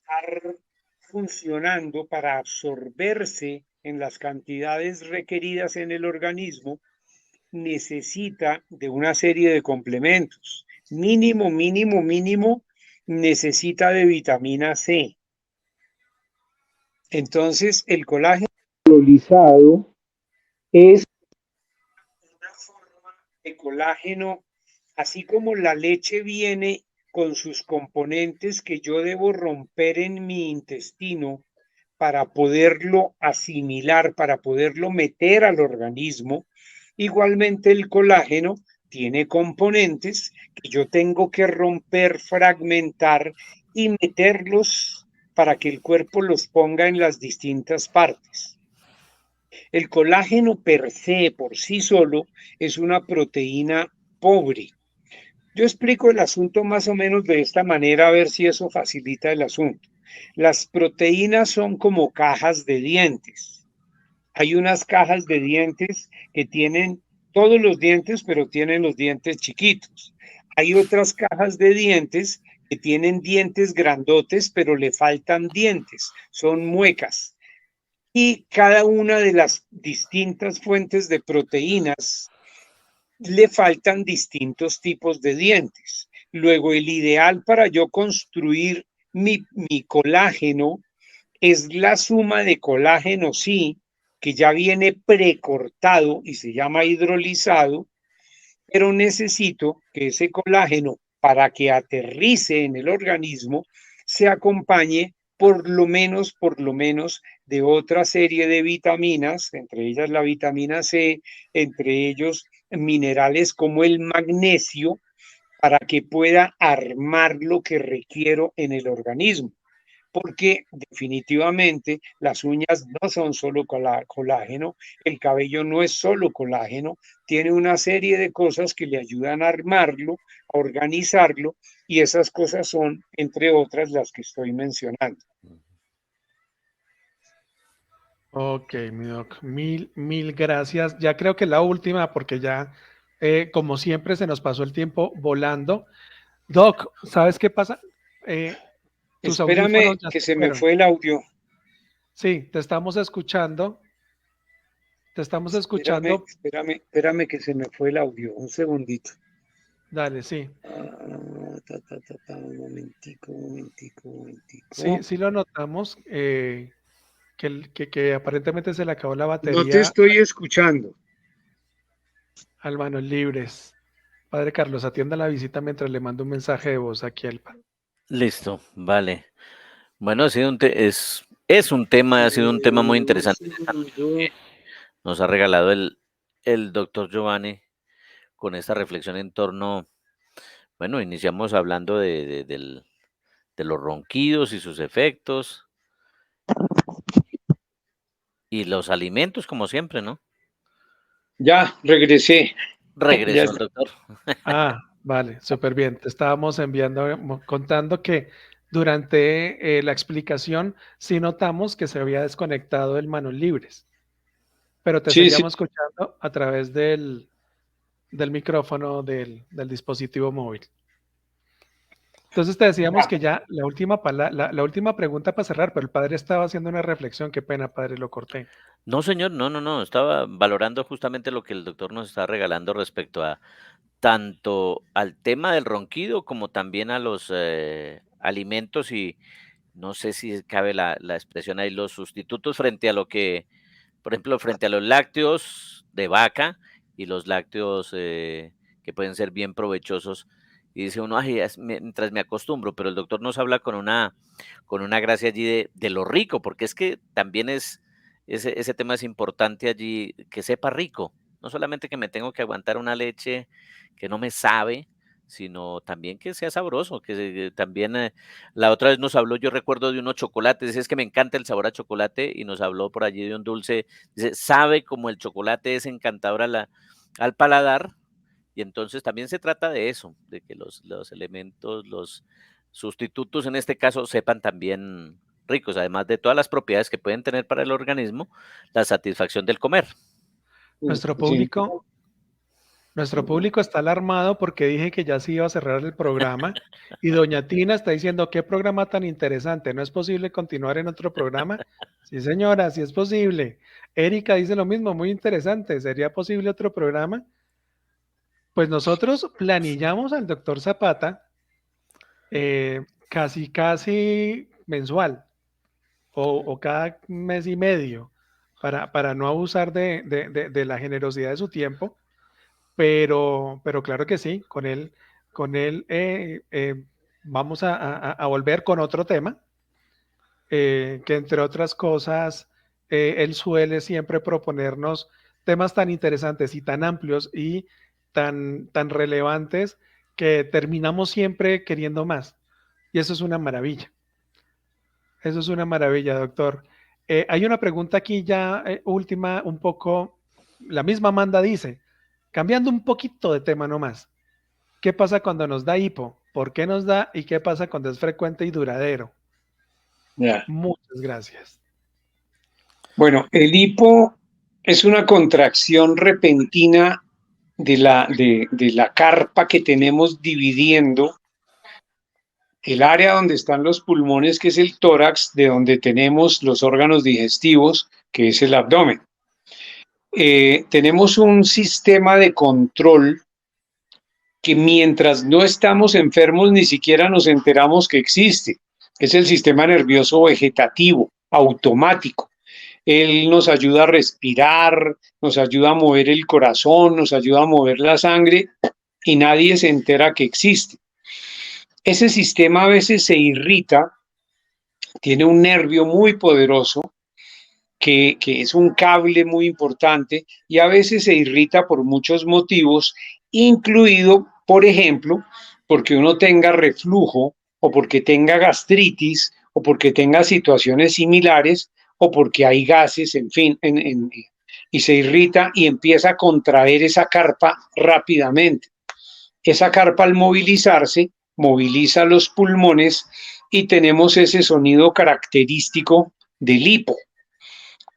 Speaker 3: estar funcionando para absorberse en las cantidades requeridas en el organismo, necesita de una serie de complementos. Mínimo, mínimo, mínimo, necesita de vitamina C. Entonces, el colágeno hidrolizado es una forma de colágeno, así como la leche viene con sus componentes que yo debo romper en mi intestino para poderlo asimilar, para poderlo meter al organismo. Igualmente el colágeno tiene componentes que yo tengo que romper, fragmentar y meterlos para que el cuerpo los ponga en las distintas partes. El colágeno per se, por sí solo, es una proteína pobre. Yo explico el asunto más o menos de esta manera, a ver si eso facilita el asunto. Las proteínas son como cajas de dientes. Hay unas cajas de dientes que tienen todos los dientes, pero tienen los dientes chiquitos. Hay otras cajas de dientes que tienen dientes grandotes, pero le faltan dientes, son muecas. Y cada una de las distintas fuentes de proteínas le faltan distintos tipos de dientes. Luego, el ideal para yo construir mi colágeno es la suma de colágeno sí, que ya viene precortado y se llama hidrolizado, pero necesito que ese colágeno, para que aterrice en el organismo, se acompañe por lo menos de otra serie de vitaminas, entre ellas la vitamina C, entre ellos minerales como el magnesio, para que pueda armar lo que requiero en el organismo. Porque definitivamente las uñas no son solo colágeno, el cabello no es solo colágeno, tiene una serie de cosas que le ayudan a armarlo, a organizarlo, y esas cosas son, entre otras, las que estoy mencionando.
Speaker 1: Ok, mi doc, mil gracias. Ya creo que la última, porque ya, como siempre, se nos pasó el tiempo volando. Doc, ¿sabes qué pasa? Tus audífonos
Speaker 3: Espérame
Speaker 1: ya
Speaker 3: que
Speaker 1: se
Speaker 3: se me
Speaker 1: fueron.
Speaker 3: fue el audio.
Speaker 1: Sí, te estamos escuchando. Te estamos escuchando.
Speaker 3: Espérame que se me fue el audio. Un segundito.
Speaker 1: Dale, sí.
Speaker 3: Un momentico.
Speaker 1: Sí, sí lo notamos. Que aparentemente se le acabó la
Speaker 3: No te
Speaker 1: batería
Speaker 3: estoy escuchando.
Speaker 1: al Manos Libres. Padre Carlos, atienda la visita mientras le mando un mensaje de voz aquí al padre.
Speaker 2: Listo, vale. Bueno, ha sido es un tema, ha sido un tema muy interesante esta noche que nos ha regalado el doctor Giovanni con esta reflexión en torno, bueno, iniciamos hablando de los ronquidos y sus efectos y los alimentos, como siempre, ¿no?
Speaker 3: Ya, regresé. Ya
Speaker 2: Regresó el
Speaker 3: está.
Speaker 2: doctor.
Speaker 1: Ah, vale, súper bien. Te estábamos contando que durante la explicación sí notamos que se había desconectado el Manos Libres, pero te
Speaker 3: Sí, sí.
Speaker 1: seguíamos escuchando a través del micrófono del dispositivo móvil. Entonces te decíamos
Speaker 3: Ya.
Speaker 1: que ya la última pregunta para cerrar, pero el padre estaba haciendo una reflexión, qué pena, padre, lo corté.
Speaker 2: No, señor, no, no, no, estaba valorando justamente lo que el doctor nos está regalando respecto a tanto al tema del ronquido como también a los alimentos y no sé si cabe la expresión ahí, los sustitutos frente a lo que, por ejemplo, frente a los lácteos de vaca y los lácteos que pueden ser bien provechosos. Y dice uno, ay, mientras me acostumbro, pero el doctor nos habla con una gracia allí de lo rico, porque es que también ese tema es importante allí, que sepa rico, no solamente que me tengo que aguantar una leche que no me sabe, sino también que sea sabroso, que también la otra vez nos habló, yo recuerdo de unos chocolates, dice, es que me encanta el sabor a chocolate y nos habló por allí de un dulce, dice, sabe como el chocolate es encantador al paladar y entonces también se trata de eso, de que los elementos, los sustitutos en este caso sepan también ricos, además de todas las propiedades que pueden tener para el organismo, la satisfacción del comer.
Speaker 1: Nuestro
Speaker 3: Sí.
Speaker 1: público Nuestro público está alarmado porque dije que ya se iba a cerrar el programa y doña Tina está diciendo, qué programa tan interesante, ¿no es posible continuar en otro programa? Sí, señora, sí es posible. Erika dice lo mismo, muy interesante, ¿sería posible otro programa? Pues nosotros planillamos al doctor Zapata casi mensual o cada mes y medio para no abusar de la generosidad de su tiempo. Pero claro que sí, con él vamos a volver con otro tema, que entre otras cosas, él suele siempre proponernos temas tan interesantes y tan amplios y tan relevantes que terminamos siempre queriendo más. Y eso es una maravilla. Eso es una maravilla, doctor. Hay una pregunta aquí ya última, un poco, la misma Amanda dice, cambiando un poquito de tema nomás. ¿Qué pasa cuando nos da hipo? ¿Por qué nos da? ¿Y qué pasa cuando es frecuente y duradero?
Speaker 3: Ya.
Speaker 1: Muchas gracias.
Speaker 3: Bueno, el hipo es una contracción repentina de la carpa que tenemos dividiendo el área donde están los pulmones, que es el tórax, de donde tenemos los órganos digestivos, que es el abdomen. Tenemos un sistema de control que mientras no estamos enfermos ni siquiera nos enteramos que existe. Es el sistema nervioso vegetativo, automático. Él nos ayuda a respirar, nos ayuda a mover el corazón, nos ayuda a mover la sangre y nadie se entera que existe. Ese sistema a veces se irrita, tiene un nervio muy poderoso que es un cable muy importante y a veces se irrita por muchos motivos, incluido, por ejemplo, porque uno tenga reflujo o porque tenga gastritis o porque tenga situaciones similares o porque hay gases, en fin, y se irrita y empieza a contraer esa carpa rápidamente. Esa carpa al movilizarse moviliza los pulmones y tenemos ese sonido característico del hipo.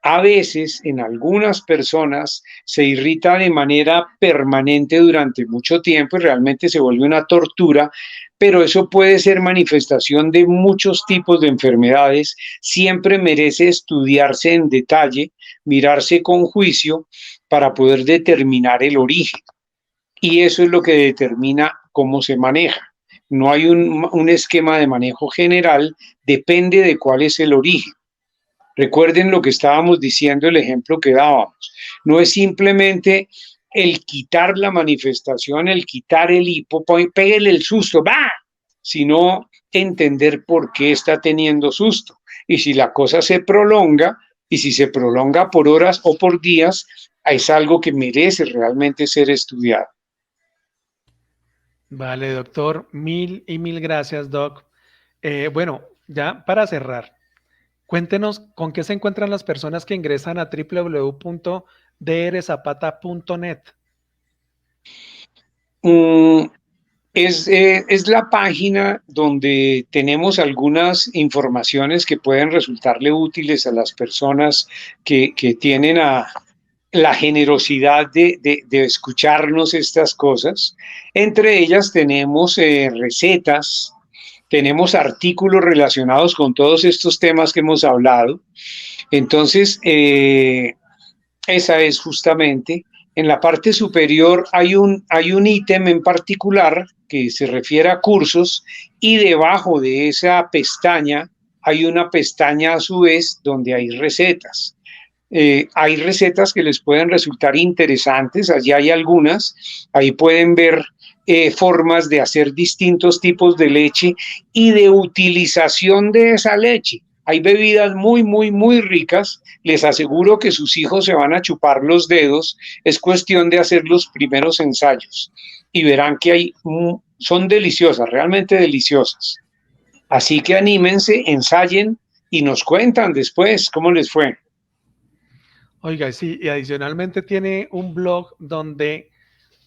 Speaker 3: A veces, en algunas personas, se irrita de manera permanente durante mucho tiempo y realmente se vuelve una tortura, pero eso puede ser manifestación de muchos tipos de enfermedades. Siempre merece estudiarse en detalle, mirarse con juicio para poder determinar el origen. Y eso es lo que determina cómo se maneja. No hay un esquema de manejo general, depende de cuál es el origen. Recuerden lo que estábamos diciendo, el ejemplo que dábamos. No es simplemente el quitar la manifestación, el quitar el hipo, pégale el susto, ¡va! Sino entender por qué está teniendo susto. Y si la cosa se prolonga, y si se prolonga por horas o por días, es algo que merece realmente ser estudiado.
Speaker 1: Vale, doctor, mil y mil gracias, doc. Bueno, ya para cerrar, cuéntenos con qué se encuentran las personas que ingresan a www.drzapata.net.
Speaker 3: Es la página donde tenemos algunas informaciones que pueden resultarle útiles a las personas que tienen la generosidad de escucharnos estas cosas. Entre ellas tenemos recetas, tenemos artículos relacionados con todos estos temas que hemos hablado. Entonces, esa es justamente. En la parte superior hay un ítem en particular que se refiere a cursos y debajo de esa pestaña hay una pestaña a su vez donde hay recetas. Hay recetas que les pueden resultar interesantes, allí hay algunas, ahí pueden ver formas de hacer distintos tipos de leche y de utilización de esa leche. Hay bebidas muy, muy, muy ricas, les aseguro que sus hijos se van a chupar los dedos, es cuestión de hacer los primeros ensayos y verán que son deliciosas, realmente deliciosas. Así que anímense, ensayen y nos cuentan después cómo les fue.
Speaker 1: Oiga, sí, y adicionalmente tiene un blog donde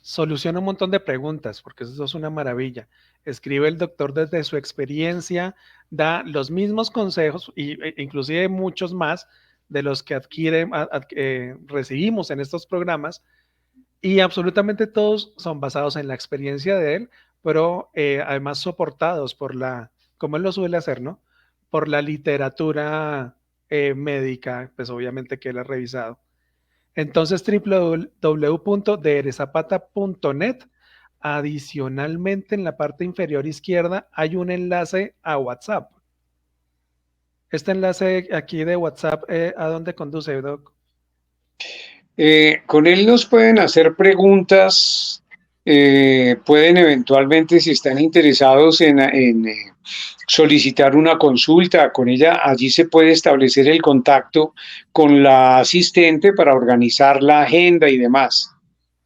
Speaker 1: soluciona un montón de preguntas, porque eso es una maravilla. Escribe el doctor desde su experiencia, da los mismos consejos e inclusive muchos más de los que recibimos en estos programas Y absolutamente todos son basados en la experiencia de él, pero además soportados por como él lo suele hacer, ¿no? Por la literatura médica, pues obviamente que él ha revisado. Entonces, www.drzapata.net. Adicionalmente, en la parte inferior izquierda hay un enlace a WhatsApp. Este enlace aquí de WhatsApp, ¿a dónde conduce, Doc?
Speaker 3: Con él nos pueden hacer preguntas, pueden eventualmente, si están interesados en solicitar una consulta con ella, allí se puede establecer el contacto con la asistente para organizar la agenda y demás.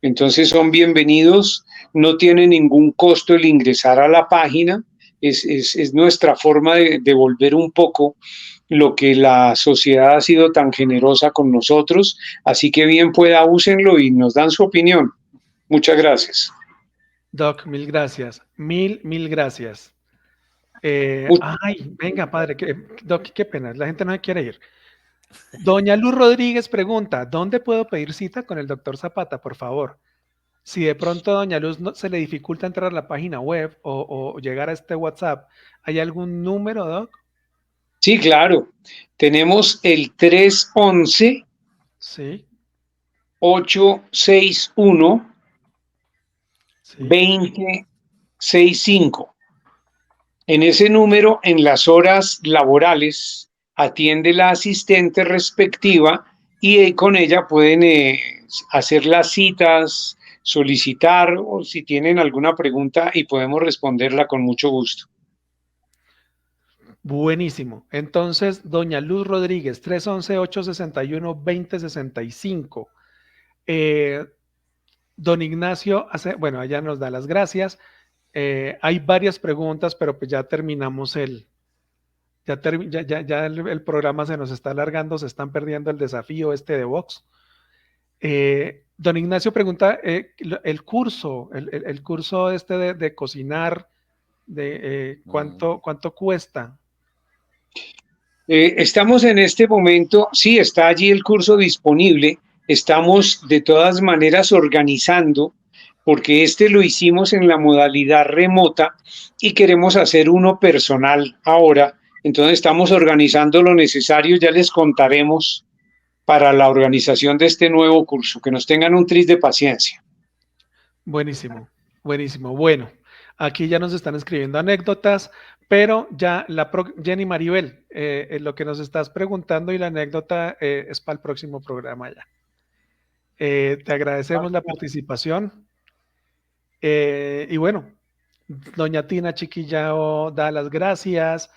Speaker 3: Entonces son bienvenidos, no tiene ningún costo el ingresar a la página, es nuestra forma de devolver un poco lo que la sociedad ha sido tan generosa con nosotros, así que bien pueda, úsenlo y nos dan su opinión. Muchas gracias.
Speaker 1: Doc, mil gracias. Mil gracias. Ay, venga, padre, Doc, qué pena, la gente no se quiere ir. Doña Luz Rodríguez pregunta, ¿dónde puedo pedir cita con el doctor Zapata, por favor? Si de pronto a Doña Luz se le dificulta entrar a la página web o llegar a este WhatsApp, ¿hay algún número, Doc?
Speaker 3: Sí, claro. Tenemos el 311
Speaker 1: Sí,
Speaker 3: 861
Speaker 1: sí.
Speaker 3: 2065. En ese número, en las horas laborales, atiende la asistente respectiva y con ella pueden hacer las citas, solicitar o si tienen alguna pregunta y podemos responderla con mucho gusto.
Speaker 1: Buenísimo. Entonces, Doña Luz Rodríguez, 311-861-2065. Don Ignacio bueno, allá nos da las gracias. Hay varias preguntas, pero pues ya terminamos el programa se nos está alargando, se están perdiendo el desafío este de Vox. Don Ignacio pregunta, el curso, el curso este de cocinar, ¿cuánto cuesta?
Speaker 3: Estamos en este momento, sí, está allí el curso disponible. Estamos de todas maneras organizando, porque este lo hicimos en la modalidad remota y queremos hacer uno personal ahora. Entonces estamos organizando lo necesario, ya les contaremos para la organización de este nuevo curso. Que nos tengan un tris de paciencia.
Speaker 1: Buenísimo, buenísimo. Bueno, aquí ya nos están escribiendo anécdotas, pero ya Jenny Maribel, lo que nos estás preguntando y la anécdota es para el próximo programa ya. Te agradecemos la participación. Y bueno, doña Tina Chiquillao da las gracias,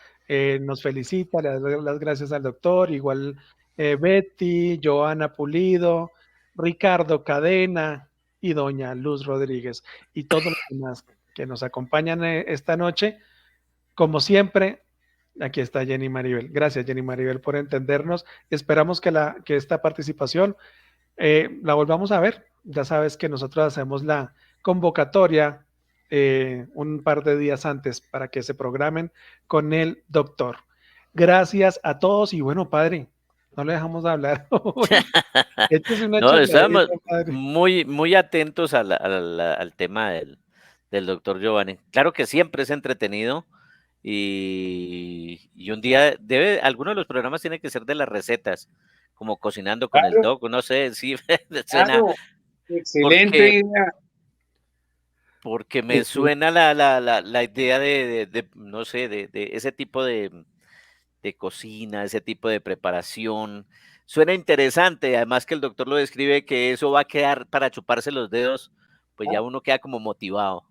Speaker 1: nos felicita, le da las gracias al doctor, igual Betty, Joana Pulido, Ricardo Cadena y doña Luz Rodríguez y todos los demás que nos acompañan esta noche. Como siempre, aquí está Jenny Maribel. Gracias, Jenny Maribel, por entendernos. Esperamos que esta participación la volvamos a ver. Ya sabes que nosotros hacemos la convocatoria un par de días antes para que se programen con el doctor. Gracias a todos y bueno, padre, no le dejamos de hablar hoy. Esto es una
Speaker 2: No,
Speaker 1: charladita,
Speaker 2: estábamos
Speaker 1: padre.
Speaker 2: muy atentos al tema del doctor Giovanni. Claro que siempre es entretenido y un día alguno de los programas tiene que ser de las recetas, como cocinando con el
Speaker 3: Claro,
Speaker 2: doc, no sé, sí, suena,
Speaker 3: claro, excelente
Speaker 2: porque
Speaker 3: idea.
Speaker 2: porque me suena la idea de, no sé, de ese tipo de cocina, ese tipo de preparación. Suena interesante, además que el doctor lo describe que eso va a quedar para chuparse los dedos, pues ya uno queda como motivado.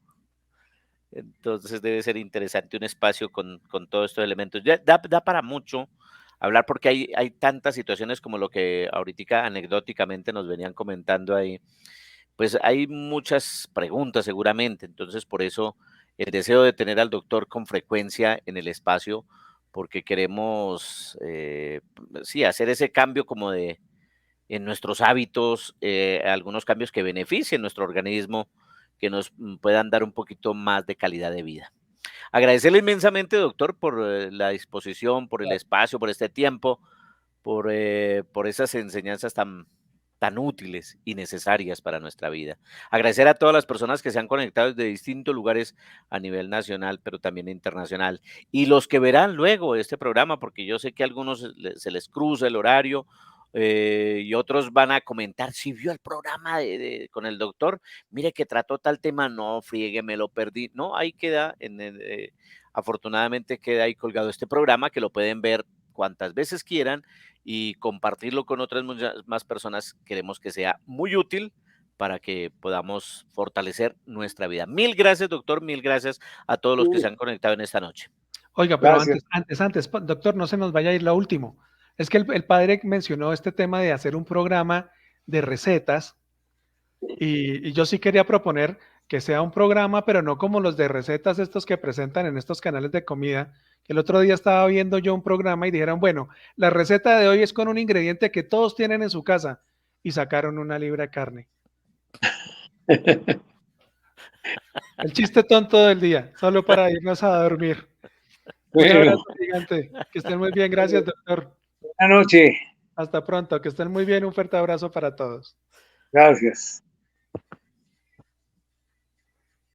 Speaker 2: Entonces debe ser interesante un espacio con todos estos elementos. Ya da para mucho hablar porque hay tantas situaciones como lo que ahorita anecdóticamente nos venían comentando ahí. Pues hay muchas preguntas seguramente, entonces por eso el deseo de tener al doctor con frecuencia en el espacio, porque queremos, sí, hacer ese cambio como en nuestros hábitos, algunos cambios que beneficien nuestro organismo, que nos puedan dar un poquito más de calidad de vida. Agradecerle inmensamente, doctor, por la disposición, por el espacio, por este tiempo, por esas enseñanzas tan tan útiles y necesarias para nuestra vida. Agradecer a todas las personas que se han conectado desde distintos lugares a nivel nacional, pero también internacional. Y los que verán luego este programa, porque yo sé que a algunos se les cruza el horario, y otros van a comentar, si vio el programa con el doctor, mire que trató tal tema, no, friegue, me lo perdí. No, ahí queda, afortunadamente queda ahí colgado este programa, que lo pueden ver cuantas veces quieran y compartirlo con otras muchas más personas. Queremos que sea muy útil para que podamos fortalecer nuestra vida. Mil gracias, doctor, mil gracias a todos los que se han conectado en esta noche.
Speaker 1: Oiga, pero
Speaker 3: Gracias.
Speaker 1: doctor, no se nos vaya a ir lo último. Es que el padre mencionó este tema de hacer un programa de recetas y yo sí quería proponer que sea un programa, pero no como los de recetas estos que presentan en estos canales de comida, que el otro día estaba viendo yo un programa y dijeron, bueno, la receta de hoy es con un ingrediente que todos tienen en su casa y sacaron una libra de carne. El chiste tonto del día, solo para irnos a dormir. Un
Speaker 3: Bueno,
Speaker 1: abrazo gigante. Que estén muy bien. Gracias, doctor.
Speaker 3: buenas noches.
Speaker 1: Hasta pronto. Que estén muy bien. Un fuerte abrazo para todos.
Speaker 3: Gracias.